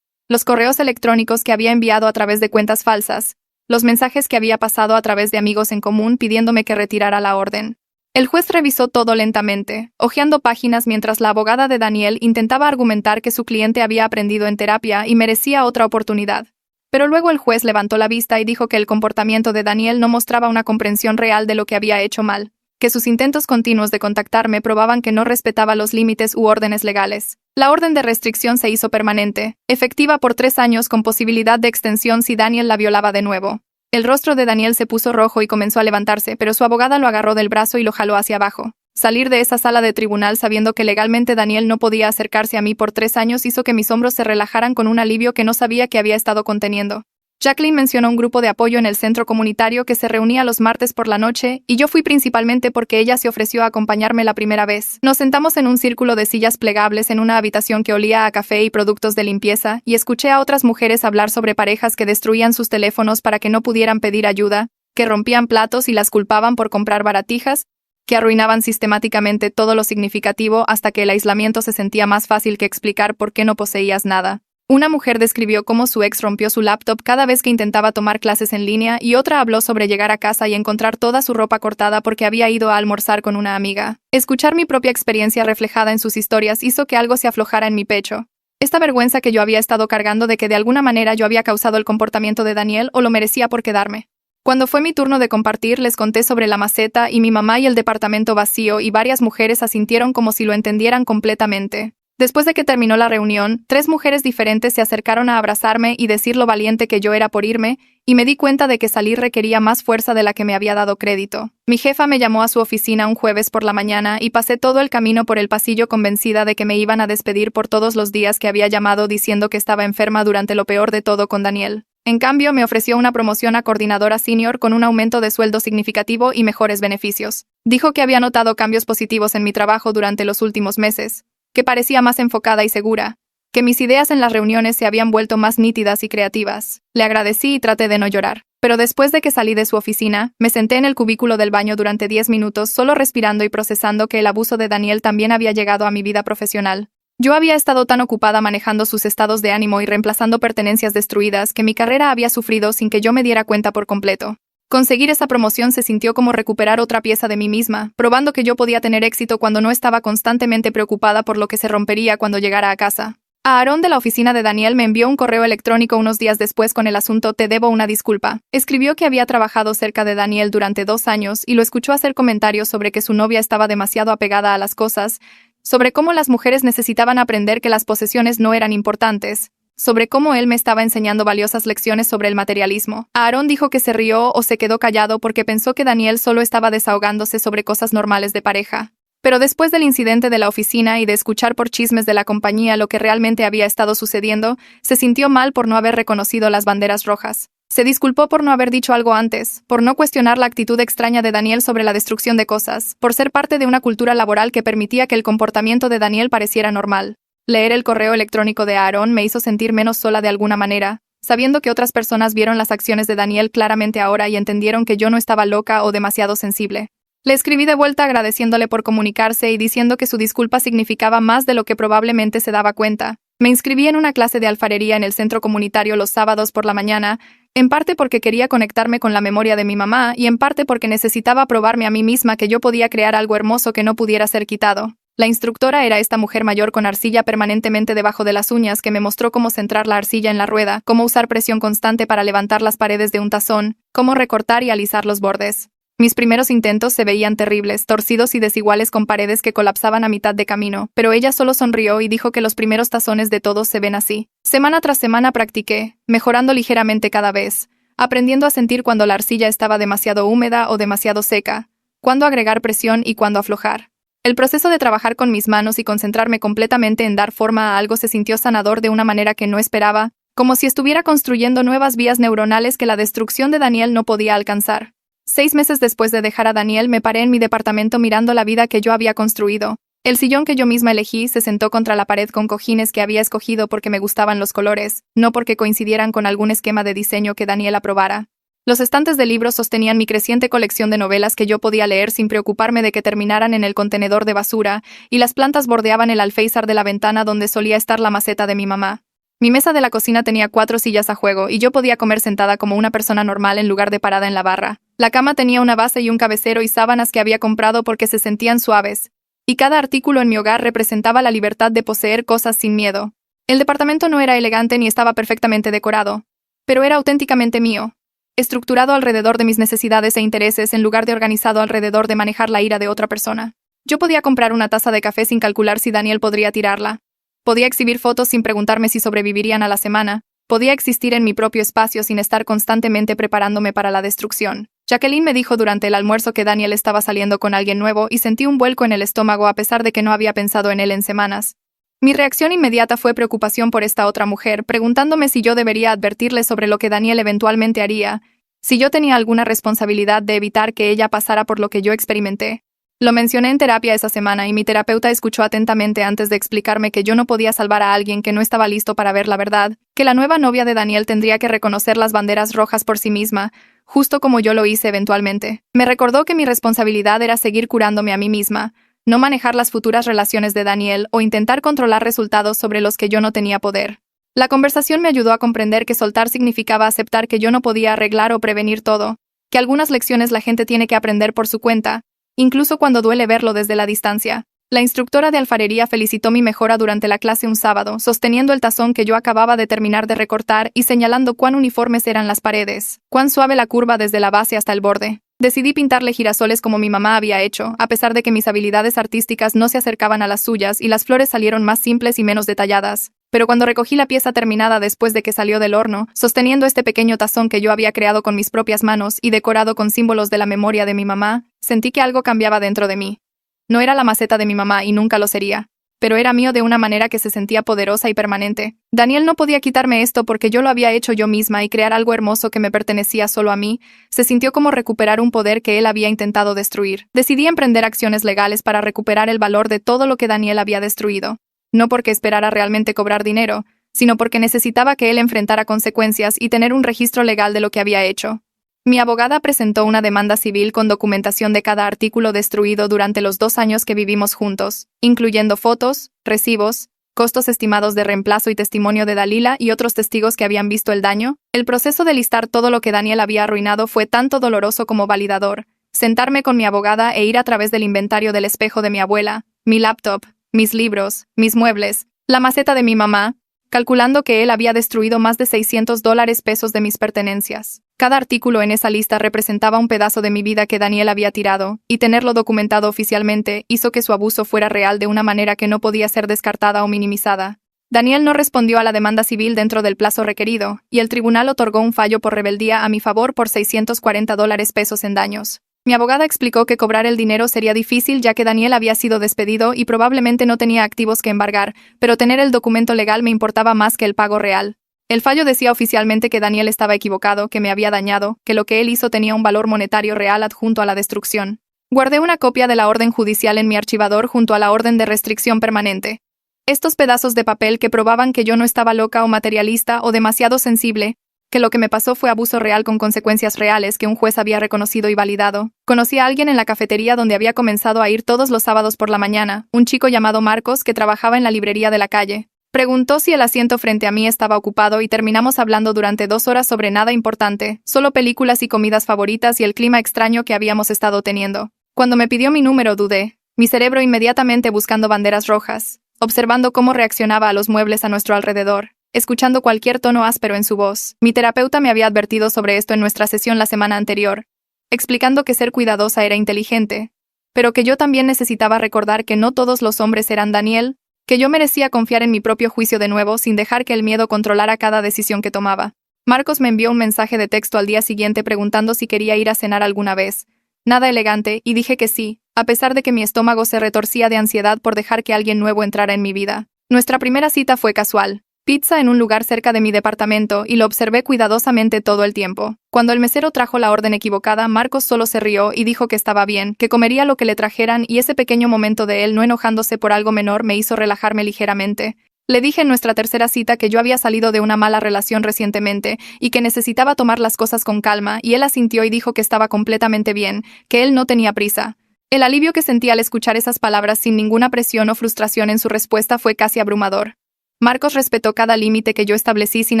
los correos electrónicos que había enviado a través de cuentas falsas, los mensajes que había pasado a través de amigos en común pidiéndome que retirara la orden. El juez revisó todo lentamente, hojeando páginas mientras la abogada de Daniel intentaba argumentar que su cliente había aprendido en terapia y merecía otra oportunidad. Pero luego el juez levantó la vista y dijo que el comportamiento de Daniel no mostraba una comprensión real de lo que había hecho mal, que sus intentos continuos de contactarme probaban que no respetaba los límites u órdenes legales. La orden de restricción se hizo permanente, efectiva por 3 años con posibilidad de extensión si Daniel la violaba de nuevo. El rostro de Daniel se puso rojo y comenzó a levantarse, pero su abogada lo agarró del brazo y lo jaló hacia abajo. Salir de esa sala de tribunal sabiendo que legalmente Daniel no podía acercarse a mí por 3 años hizo que mis hombros se relajaran con un alivio que no sabía que había estado conteniendo. Jacqueline mencionó un grupo de apoyo en el centro comunitario que se reunía los martes por la noche, y yo fui principalmente porque ella se ofreció a acompañarme la primera vez. Nos sentamos en un círculo de sillas plegables en una habitación que olía a café y productos de limpieza, y escuché a otras mujeres hablar sobre parejas que destruían sus teléfonos para que no pudieran pedir ayuda, que rompían platos y las culpaban por comprar baratijas, que arruinaban sistemáticamente todo lo significativo hasta que el aislamiento se sentía más fácil que explicar por qué no poseías nada. Una mujer describió cómo su ex rompió su laptop cada vez que intentaba tomar clases en línea y otra habló sobre llegar a casa y encontrar toda su ropa cortada porque había ido a almorzar con una amiga. Escuchar mi propia experiencia reflejada en sus historias hizo que algo se aflojara en mi pecho. Esta vergüenza que yo había estado cargando de que de alguna manera yo había causado el comportamiento de Daniel o lo merecía por quedarme. Cuando fue mi turno de compartir, les conté sobre la maceta y mi mamá y el departamento vacío y varias mujeres asintieron como si lo entendieran completamente. Después de que terminó la reunión, 3 mujeres diferentes se acercaron a abrazarme y decir lo valiente que yo era por irme, y me di cuenta de que salir requería más fuerza de la que me había dado crédito. Mi jefa me llamó a su oficina un jueves por la mañana y pasé todo el camino por el pasillo convencida de que me iban a despedir por todos los días que había llamado diciendo que estaba enferma durante lo peor de todo con Daniel. En cambio, me ofreció una promoción a coordinadora senior con un aumento de sueldo significativo y mejores beneficios. Dijo que había notado cambios positivos en mi trabajo durante los últimos meses, que parecía más enfocada y segura, que mis ideas en las reuniones se habían vuelto más nítidas y creativas. Le agradecí y traté de no llorar. Pero después de que salí de su oficina, me senté en el cubículo del baño durante 10 minutos solo respirando y procesando que el abuso de Daniel también había llegado a mi vida profesional. Yo había estado tan ocupada manejando sus estados de ánimo y reemplazando pertenencias destruidas que mi carrera había sufrido sin que yo me diera cuenta por completo. Conseguir esa promoción se sintió como recuperar otra pieza de mí misma, probando que yo podía tener éxito cuando no estaba constantemente preocupada por lo que se rompería cuando llegara a casa. Aarón de la oficina de Daniel me envió un correo electrónico unos días después con el asunto "Te debo una disculpa". Escribió que había trabajado cerca de Daniel durante 2 años y lo escuchó hacer comentarios sobre que su novia estaba demasiado apegada a las cosas, sobre cómo las mujeres necesitaban aprender que las posesiones no eran importantes, sobre cómo él me estaba enseñando valiosas lecciones sobre el materialismo. Aarón dijo que se rió o se quedó callado porque pensó que Daniel solo estaba desahogándose sobre cosas normales de pareja. Pero después del incidente de la oficina y de escuchar por chismes de la compañía lo que realmente había estado sucediendo, se sintió mal por no haber reconocido las banderas rojas. Se disculpó por no haber dicho algo antes, por no cuestionar la actitud extraña de Daniel sobre la destrucción de cosas, por ser parte de una cultura laboral que permitía que el comportamiento de Daniel pareciera normal. Leer el correo electrónico de Aarón me hizo sentir menos sola de alguna manera, sabiendo que otras personas vieron las acciones de Daniel claramente ahora y entendieron que yo no estaba loca o demasiado sensible. Le escribí de vuelta agradeciéndole por comunicarse y diciendo que su disculpa significaba más de lo que probablemente se daba cuenta. Me inscribí en una clase de alfarería en el centro comunitario los sábados por la mañana, en parte porque quería conectarme con la memoria de mi mamá y en parte porque necesitaba probarme a mí misma que yo podía crear algo hermoso que no pudiera ser quitado. La instructora era esta mujer mayor con arcilla permanentemente debajo de las uñas que me mostró cómo centrar la arcilla en la rueda, cómo usar presión constante para levantar las paredes de un tazón, cómo recortar y alisar los bordes. Mis primeros intentos se veían terribles, torcidos y desiguales con paredes que colapsaban a mitad de camino, pero ella solo sonrió y dijo que los primeros tazones de todos se ven así. Semana tras semana practiqué, mejorando ligeramente cada vez, aprendiendo a sentir cuando la arcilla estaba demasiado húmeda o demasiado seca, cuándo agregar presión y cuándo aflojar. El proceso de trabajar con mis manos y concentrarme completamente en dar forma a algo se sintió sanador de una manera que no esperaba, como si estuviera construyendo nuevas vías neuronales que la destrucción de Daniel no podía alcanzar. 6 meses después de dejar a Daniel, me paré en mi departamento mirando la vida que yo había construido. El sillón que yo misma elegí se sentó contra la pared con cojines que había escogido porque me gustaban los colores, no porque coincidieran con algún esquema de diseño que Daniel aprobara. Los estantes de libros sostenían mi creciente colección de novelas que yo podía leer sin preocuparme de que terminaran en el contenedor de basura, y las plantas bordeaban el alféizar de la ventana donde solía estar la maceta de mi mamá. Mi mesa de la cocina tenía 4 sillas a juego y yo podía comer sentada como una persona normal en lugar de parada en la barra. La cama tenía una base y un cabecero y sábanas que había comprado porque se sentían suaves, y cada artículo en mi hogar representaba la libertad de poseer cosas sin miedo. El departamento no era elegante ni estaba perfectamente decorado, pero era auténticamente mío, estructurado alrededor de mis necesidades e intereses en lugar de organizado alrededor de manejar la ira de otra persona. Yo podía comprar una taza de café sin calcular si Daniel podría tirarla. Podía exhibir fotos sin preguntarme si sobrevivirían a la semana. Podía existir en mi propio espacio sin estar constantemente preparándome para la destrucción. Jacqueline me dijo durante el almuerzo que Daniel estaba saliendo con alguien nuevo y sentí un vuelco en el estómago a pesar de que no había pensado en él en semanas. Mi reacción inmediata fue preocupación por esta otra mujer, preguntándome si yo debería advertirle sobre lo que Daniel eventualmente haría, si yo tenía alguna responsabilidad de evitar que ella pasara por lo que yo experimenté. Lo mencioné en terapia esa semana y mi terapeuta escuchó atentamente antes de explicarme que yo no podía salvar a alguien que no estaba listo para ver la verdad, que la nueva novia de Daniel tendría que reconocer las banderas rojas por sí misma, justo como yo lo hice eventualmente. Me recordó que mi responsabilidad era seguir curándome a mí misma, no manejar las futuras relaciones de Daniel o intentar controlar resultados sobre los que yo no tenía poder. La conversación me ayudó a comprender que soltar significaba aceptar que yo no podía arreglar o prevenir todo, que algunas lecciones la gente tiene que aprender por su cuenta, incluso cuando duele verlo desde la distancia. La instructora de alfarería felicitó mi mejora durante la clase un sábado, sosteniendo el tazón que yo acababa de terminar de recortar y señalando cuán uniformes eran las paredes, cuán suave la curva desde la base hasta el borde. Decidí pintarle girasoles como mi mamá había hecho, a pesar de que mis habilidades artísticas no se acercaban a las suyas y las flores salieron más simples y menos detalladas. Pero cuando recogí la pieza terminada después de que salió del horno, sosteniendo este pequeño tazón que yo había creado con mis propias manos y decorado con símbolos de la memoria de mi mamá, sentí que algo cambiaba dentro de mí. No era la maceta de mi mamá y nunca lo sería, pero era mío de una manera que se sentía poderosa y permanente. Daniel no podía quitarme esto porque yo lo había hecho yo misma y crear algo hermoso que me pertenecía solo a mí, se sintió como recuperar un poder que él había intentado destruir. Decidí emprender acciones legales para recuperar el valor de todo lo que Daniel había destruido. No porque esperara realmente cobrar dinero, sino porque necesitaba que él enfrentara consecuencias y tener un registro legal de lo que había hecho. Mi abogada presentó una demanda civil con documentación de cada artículo destruido durante los 2 años que vivimos juntos, incluyendo fotos, recibos, costos estimados de reemplazo y testimonio de Dalila y otros testigos que habían visto el daño. El proceso de listar todo lo que Daniel había arruinado fue tanto doloroso como validador. Sentarme con mi abogada e ir a través del inventario del espejo de mi abuela, mi laptop, mis libros, mis muebles, la maceta de mi mamá, calculando que él había destruido más de $600 de mis pertenencias. Cada artículo en esa lista representaba un pedazo de mi vida que Daniel había tirado, y tenerlo documentado oficialmente hizo que su abuso fuera real de una manera que no podía ser descartada o minimizada. Daniel no respondió a la demanda civil dentro del plazo requerido, y el tribunal otorgó un fallo por rebeldía a mi favor por $640 en daños. Mi abogada explicó que cobrar el dinero sería difícil ya que Daniel había sido despedido y probablemente no tenía activos que embargar, pero tener el documento legal me importaba más que el pago real. El fallo decía oficialmente que Daniel estaba equivocado, que me había dañado, que lo que él hizo tenía un valor monetario real adjunto a la destrucción. Guardé una copia de la orden judicial en mi archivador junto a la orden de restricción permanente. Estos pedazos de papel que probaban que yo no estaba loca o materialista o demasiado sensible, que lo que me pasó fue abuso real con consecuencias reales que un juez había reconocido y validado. Conocí a alguien en la cafetería donde había comenzado a ir todos los sábados por la mañana, un chico llamado Marcos que trabajaba en la librería de la calle. Preguntó si el asiento frente a mí estaba ocupado y terminamos hablando durante 2 horas sobre nada importante, solo películas y comidas favoritas y el clima extraño que habíamos estado teniendo. Cuando me pidió mi número dudé, mi cerebro inmediatamente buscando banderas rojas, observando cómo reaccionaba a los muebles a nuestro alrededor, escuchando cualquier tono áspero en su voz. Mi terapeuta me había advertido sobre esto en nuestra sesión la semana anterior, explicando que ser cuidadosa era inteligente, pero que yo también necesitaba recordar que no todos los hombres eran Daniel, que yo merecía confiar en mi propio juicio de nuevo sin dejar que el miedo controlara cada decisión que tomaba. Marcos me envió un mensaje de texto al día siguiente preguntando si quería ir a cenar alguna vez. Nada elegante, y dije que sí, a pesar de que mi estómago se retorcía de ansiedad por dejar que alguien nuevo entrara en mi vida. Nuestra primera cita fue casual. Pizza en un lugar cerca de mi departamento y lo observé cuidadosamente todo el tiempo. Cuando el mesero trajo la orden equivocada, Marcos solo se rió y dijo que estaba bien, que comería lo que le trajeran y ese pequeño momento de él no enojándose por algo menor me hizo relajarme ligeramente. Le dije en nuestra tercera cita que yo había salido de una mala relación recientemente y que necesitaba tomar las cosas con calma y él asintió y dijo que estaba completamente bien, que él no tenía prisa. El alivio que sentí al escuchar esas palabras sin ninguna presión o frustración en su respuesta fue casi abrumador. Marcos respetó cada límite que yo establecí sin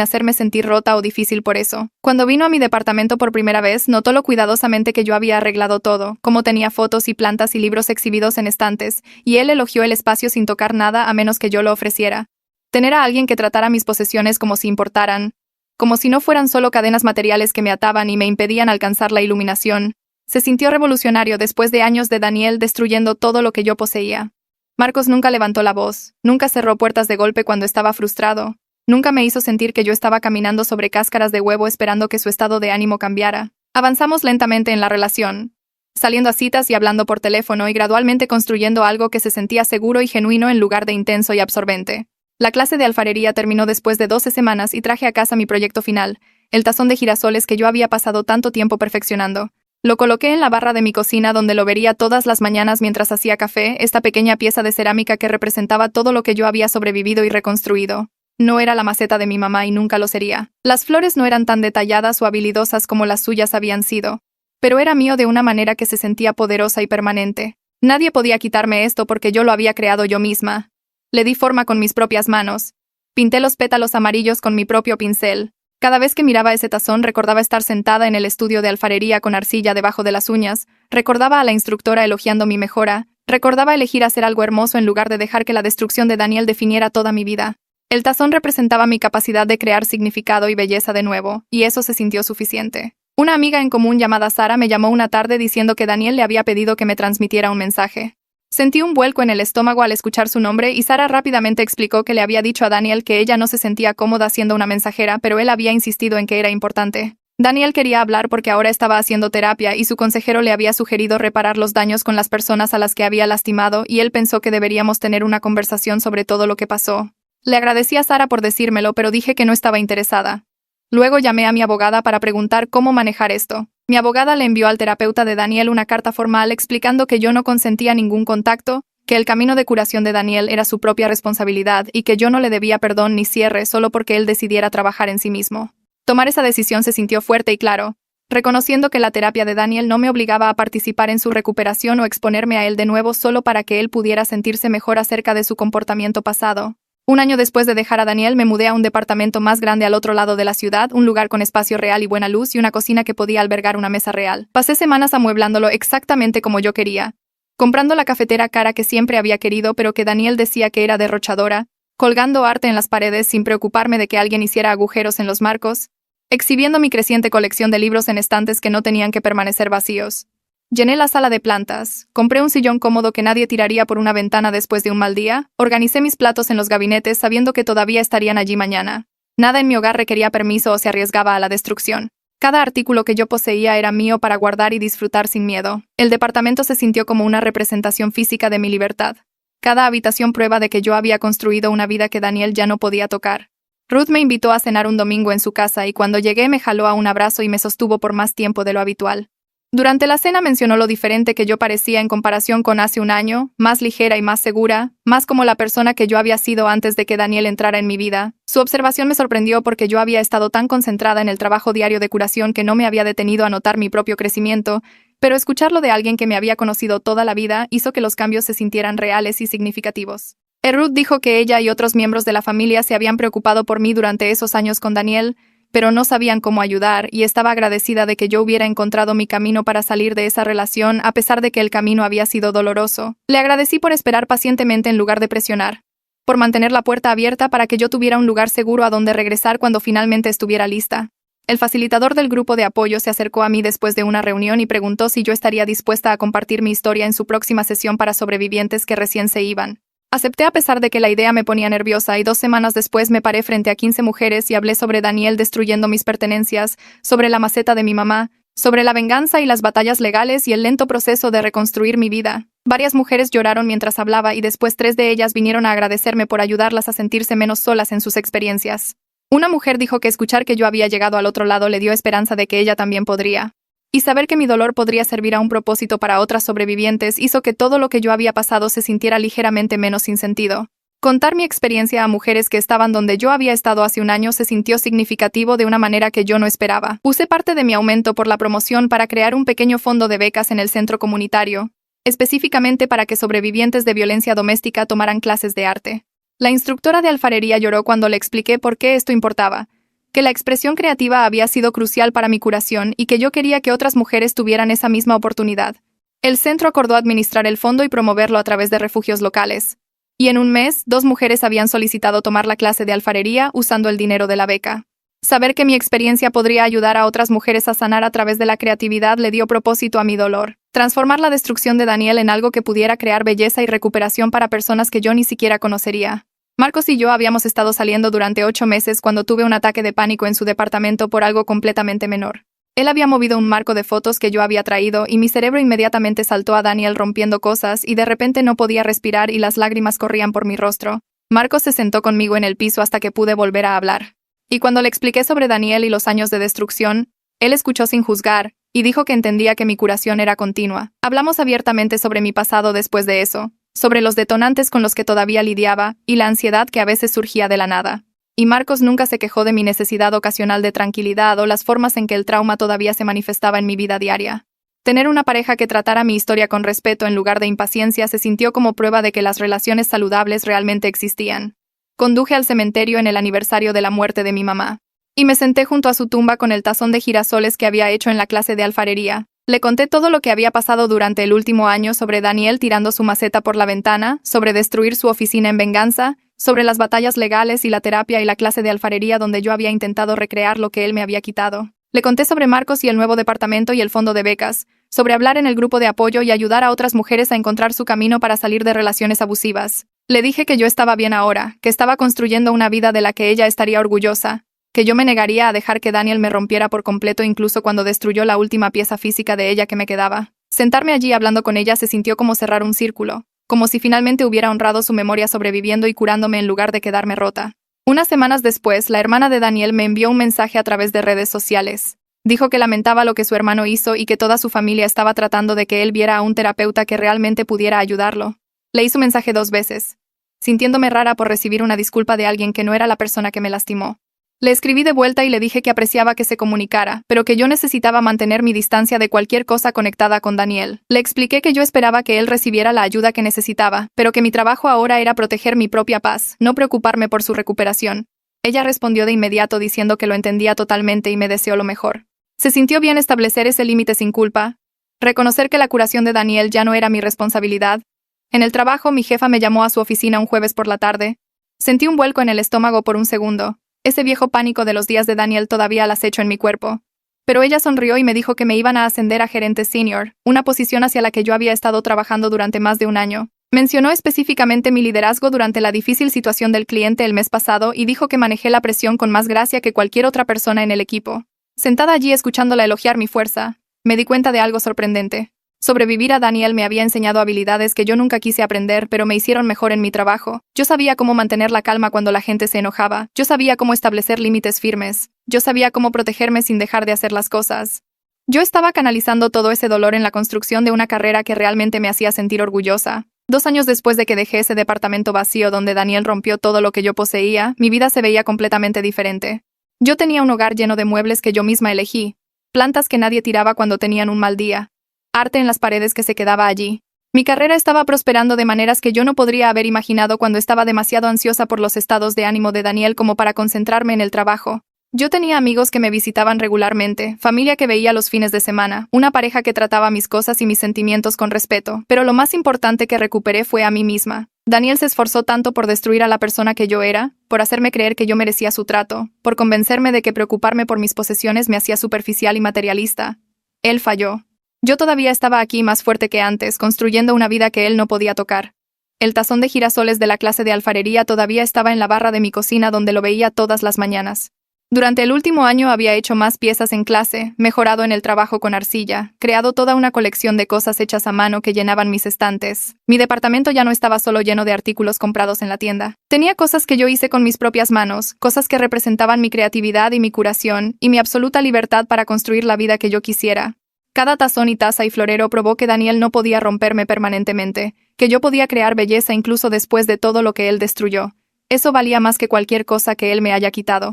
hacerme sentir rota o difícil por eso. Cuando vino a mi departamento por primera vez, notó lo cuidadosamente que yo había arreglado todo, cómo tenía fotos y plantas y libros exhibidos en estantes, y él elogió el espacio sin tocar nada a menos que yo lo ofreciera. Tener a alguien que tratara mis posesiones como si importaran, como si no fueran solo cadenas materiales que me ataban y me impedían alcanzar la iluminación, se sintió revolucionario después de años de Daniel destruyendo todo lo que yo poseía. Marcos nunca levantó la voz, nunca cerró puertas de golpe cuando estaba frustrado, nunca me hizo sentir que yo estaba caminando sobre cáscaras de huevo esperando que su estado de ánimo cambiara. Avanzamos lentamente en la relación, saliendo a citas y hablando por teléfono y gradualmente construyendo algo que se sentía seguro y genuino en lugar de intenso y absorbente. La clase de alfarería terminó después de 12 semanas y traje a casa mi proyecto final, el tazón de girasoles que yo había pasado tanto tiempo perfeccionando. Lo coloqué en la barra de mi cocina donde lo vería todas las mañanas mientras hacía café, esta pequeña pieza de cerámica que representaba todo lo que yo había sobrevivido y reconstruido. No era la maceta de mi mamá y nunca lo sería. Las flores no eran tan detalladas o habilidosas como las suyas habían sido, pero era mío de una manera que se sentía poderosa y permanente. Nadie podía quitarme esto porque yo lo había creado yo misma. Le di forma con mis propias manos. Pinté los pétalos amarillos con mi propio pincel. Cada vez que miraba ese tazón recordaba estar sentada en el estudio de alfarería con arcilla debajo de las uñas, recordaba a la instructora elogiando mi mejora, recordaba elegir hacer algo hermoso en lugar de dejar que la destrucción de Daniel definiera toda mi vida. El tazón representaba mi capacidad de crear significado y belleza de nuevo, y eso se sintió suficiente. Una amiga en común llamada Sara me llamó una tarde diciendo que Daniel le había pedido que me transmitiera un mensaje. Sentí un vuelco en el estómago al escuchar su nombre y Sara rápidamente explicó que le había dicho a Daniel que ella no se sentía cómoda siendo una mensajera, pero él había insistido en que era importante. Daniel quería hablar porque ahora estaba haciendo terapia y su consejero le había sugerido reparar los daños con las personas a las que había lastimado y él pensó que deberíamos tener una conversación sobre todo lo que pasó. Le agradecí a Sara por decírmelo, pero dije que no estaba interesada. Luego llamé a mi abogada para preguntar cómo manejar esto. Mi abogada le envió al terapeuta de Daniel una carta formal explicando que yo no consentía ningún contacto, que el camino de curación de Daniel era su propia responsabilidad y que yo no le debía perdón ni cierre solo porque él decidiera trabajar en sí mismo. Tomar esa decisión se sintió fuerte y claro, reconociendo que la terapia de Daniel no me obligaba a participar en su recuperación o exponerme a él de nuevo solo para que él pudiera sentirse mejor acerca de su comportamiento pasado. Un año después de dejar a Daniel, me mudé a un departamento más grande al otro lado de la ciudad, un lugar con espacio real y buena luz y una cocina que podía albergar una mesa real. Pasé semanas amueblándolo exactamente como yo quería, comprando la cafetera cara que siempre había querido pero que Daniel decía que era derrochadora, colgando arte en las paredes sin preocuparme de que alguien hiciera agujeros en los marcos, exhibiendo mi creciente colección de libros en estantes que no tenían que permanecer vacíos. Llené la sala de plantas, compré un sillón cómodo que nadie tiraría por una ventana después de un mal día, organicé mis platos en los gabinetes sabiendo que todavía estarían allí mañana. Nada en mi hogar requería permiso o se arriesgaba a la destrucción. Cada artículo que yo poseía era mío para guardar y disfrutar sin miedo. El departamento se sintió como una representación física de mi libertad. Cada habitación prueba de que yo había construido una vida que Daniel ya no podía tocar. Ruth me invitó a cenar un domingo en su casa y cuando llegué me jaló a un abrazo y me sostuvo por más tiempo de lo habitual. Durante la cena mencionó lo diferente que yo parecía en comparación con hace un año, más ligera y más segura, más como la persona que yo había sido antes de que Daniel entrara en mi vida. Su observación me sorprendió porque yo había estado tan concentrada en el trabajo diario de curación que no me había detenido a notar mi propio crecimiento, pero escucharlo de alguien que me había conocido toda la vida hizo que los cambios se sintieran reales y significativos. Ruth dijo que ella y otros miembros de la familia se habían preocupado por mí durante esos años con Daniel, pero no sabían cómo ayudar y estaba agradecida de que yo hubiera encontrado mi camino para salir de esa relación a pesar de que el camino había sido doloroso. Le agradecí por esperar pacientemente en lugar de presionar, por mantener la puerta abierta para que yo tuviera un lugar seguro a donde regresar cuando finalmente estuviera lista. El facilitador del grupo de apoyo se acercó a mí después de una reunión y preguntó si yo estaría dispuesta a compartir mi historia en su próxima sesión para sobrevivientes que recién se iban. Acepté a pesar de que la idea me ponía nerviosa y 2 semanas después me paré frente a 15 mujeres y hablé sobre Daniel destruyendo mis pertenencias, sobre la maceta de mi mamá, sobre la venganza y las batallas legales y el lento proceso de reconstruir mi vida. Varias mujeres lloraron mientras hablaba y después 3 de ellas vinieron a agradecerme por ayudarlas a sentirse menos solas en sus experiencias. Una mujer dijo que escuchar que yo había llegado al otro lado le dio esperanza de que ella también podría. Y saber que mi dolor podría servir a un propósito para otras sobrevivientes hizo que todo lo que yo había pasado se sintiera ligeramente menos sin sentido. Contar mi experiencia a mujeres que estaban donde yo había estado hace un año se sintió significativo de una manera que yo no esperaba. Usé parte de mi aumento por la promoción para crear un pequeño fondo de becas en el centro comunitario, específicamente para que sobrevivientes de violencia doméstica tomaran clases de arte. La instructora de alfarería lloró cuando le expliqué por qué esto importaba, que la expresión creativa había sido crucial para mi curación y que yo quería que otras mujeres tuvieran esa misma oportunidad. El centro acordó administrar el fondo y promoverlo a través de refugios locales. Y en un mes, 2 mujeres habían solicitado tomar la clase de alfarería usando el dinero de la beca. Saber que mi experiencia podría ayudar a otras mujeres a sanar a través de la creatividad le dio propósito a mi dolor. Transformar la destrucción de Daniel en algo que pudiera crear belleza y recuperación para personas que yo ni siquiera conocería. Marcos y yo habíamos estado saliendo durante 8 meses cuando tuve un ataque de pánico en su departamento por algo completamente menor. Él había movido un marco de fotos que yo había traído y mi cerebro inmediatamente saltó a Daniel rompiendo cosas y de repente no podía respirar y las lágrimas corrían por mi rostro. Marcos se sentó conmigo en el piso hasta que pude volver a hablar. Y cuando le expliqué sobre Daniel y los años de destrucción, él escuchó sin juzgar y dijo que entendía que mi curación era continua. Hablamos abiertamente sobre mi pasado después de eso, sobre los detonantes con los que todavía lidiaba y la ansiedad que a veces surgía de la nada. Y Marcos nunca se quejó de mi necesidad ocasional de tranquilidad o las formas en que el trauma todavía se manifestaba en mi vida diaria. Tener una pareja que tratara mi historia con respeto en lugar de impaciencia se sintió como prueba de que las relaciones saludables realmente existían. Conduje al cementerio en el aniversario de la muerte de mi mamá. Y me senté junto a su tumba con el tazón de girasoles que había hecho en la clase de alfarería. Le conté todo lo que había pasado durante el último año sobre Daniel tirando su maceta por la ventana, sobre destruir su oficina en venganza, sobre las batallas legales y la terapia y la clase de alfarería donde yo había intentado recrear lo que él me había quitado. Le conté sobre Marcos y el nuevo departamento y el fondo de becas, sobre hablar en el grupo de apoyo y ayudar a otras mujeres a encontrar su camino para salir de relaciones abusivas. Le dije que yo estaba bien ahora, que estaba construyendo una vida de la que ella estaría orgullosa, que yo me negaría a dejar que Daniel me rompiera por completo incluso cuando destruyó la última pieza física de ella que me quedaba. Sentarme allí hablando con ella se sintió como cerrar un círculo, como si finalmente hubiera honrado su memoria sobreviviendo y curándome en lugar de quedarme rota. Unas semanas después, la hermana de Daniel me envió un mensaje a través de redes sociales. Dijo que lamentaba lo que su hermano hizo y que toda su familia estaba tratando de que él viera a un terapeuta que realmente pudiera ayudarlo. Leí su mensaje 2 veces, sintiéndome rara por recibir una disculpa de alguien que no era la persona que me lastimó. Le escribí de vuelta y le dije que apreciaba que se comunicara, pero que yo necesitaba mantener mi distancia de cualquier cosa conectada con Daniel. Le expliqué que yo esperaba que él recibiera la ayuda que necesitaba, pero que mi trabajo ahora era proteger mi propia paz, no preocuparme por su recuperación. Ella respondió de inmediato diciendo que lo entendía totalmente y me deseó lo mejor. Se sintió bien establecer ese límite sin culpa, reconocer que la curación de Daniel ya no era mi responsabilidad. En el trabajo, mi jefa me llamó a su oficina un jueves por la tarde. Sentí un vuelco en el estómago por un segundo. Ese viejo pánico de los días de Daniel todavía al acecho en mi cuerpo. Pero ella sonrió y me dijo que me iban a ascender a gerente senior, una posición hacia la que yo había estado trabajando durante más de un año. Mencionó específicamente mi liderazgo durante la difícil situación del cliente el mes pasado y dijo que manejé la presión con más gracia que cualquier otra persona en el equipo. Sentada allí escuchándola elogiar mi fuerza, me di cuenta de algo sorprendente. Sobrevivir a Daniel me había enseñado habilidades que yo nunca quise aprender, pero me hicieron mejor en mi trabajo. Yo sabía cómo mantener la calma cuando la gente se enojaba. Yo sabía cómo establecer límites firmes. Yo sabía cómo protegerme sin dejar de hacer las cosas. Yo estaba canalizando todo ese dolor en la construcción de una carrera que realmente me hacía sentir orgullosa. 2 años después de que dejé ese departamento vacío donde Daniel rompió todo lo que yo poseía, mi vida se veía completamente diferente. Yo tenía un hogar lleno de muebles que yo misma elegí, plantas que nadie tiraba cuando tenían un mal día, arte en las paredes que se quedaba allí. Mi carrera estaba prosperando de maneras que yo no podría haber imaginado cuando estaba demasiado ansiosa por los estados de ánimo de Daniel como para concentrarme en el trabajo. Yo tenía amigos que me visitaban regularmente, familia que veía los fines de semana, una pareja que trataba mis cosas y mis sentimientos con respeto, pero lo más importante que recuperé fue a mí misma. Daniel se esforzó tanto por destruir a la persona que yo era, por hacerme creer que yo merecía su trato, por convencerme de que preocuparme por mis posesiones me hacía superficial y materialista. Él falló. Yo todavía estaba aquí más fuerte que antes, construyendo una vida que él no podía tocar. El tazón de girasoles de la clase de alfarería todavía estaba en la barra de mi cocina donde lo veía todas las mañanas. Durante el último año había hecho más piezas en clase, mejorado en el trabajo con arcilla, creado toda una colección de cosas hechas a mano que llenaban mis estantes. Mi departamento ya no estaba solo lleno de artículos comprados en la tienda. Tenía cosas que yo hice con mis propias manos, cosas que representaban mi creatividad y mi curación, y mi absoluta libertad para construir la vida que yo quisiera. Cada tazón y taza y florero probó que Daniel no podía romperme permanentemente, que yo podía crear belleza incluso después de todo lo que él destruyó. Eso valía más que cualquier cosa que él me haya quitado.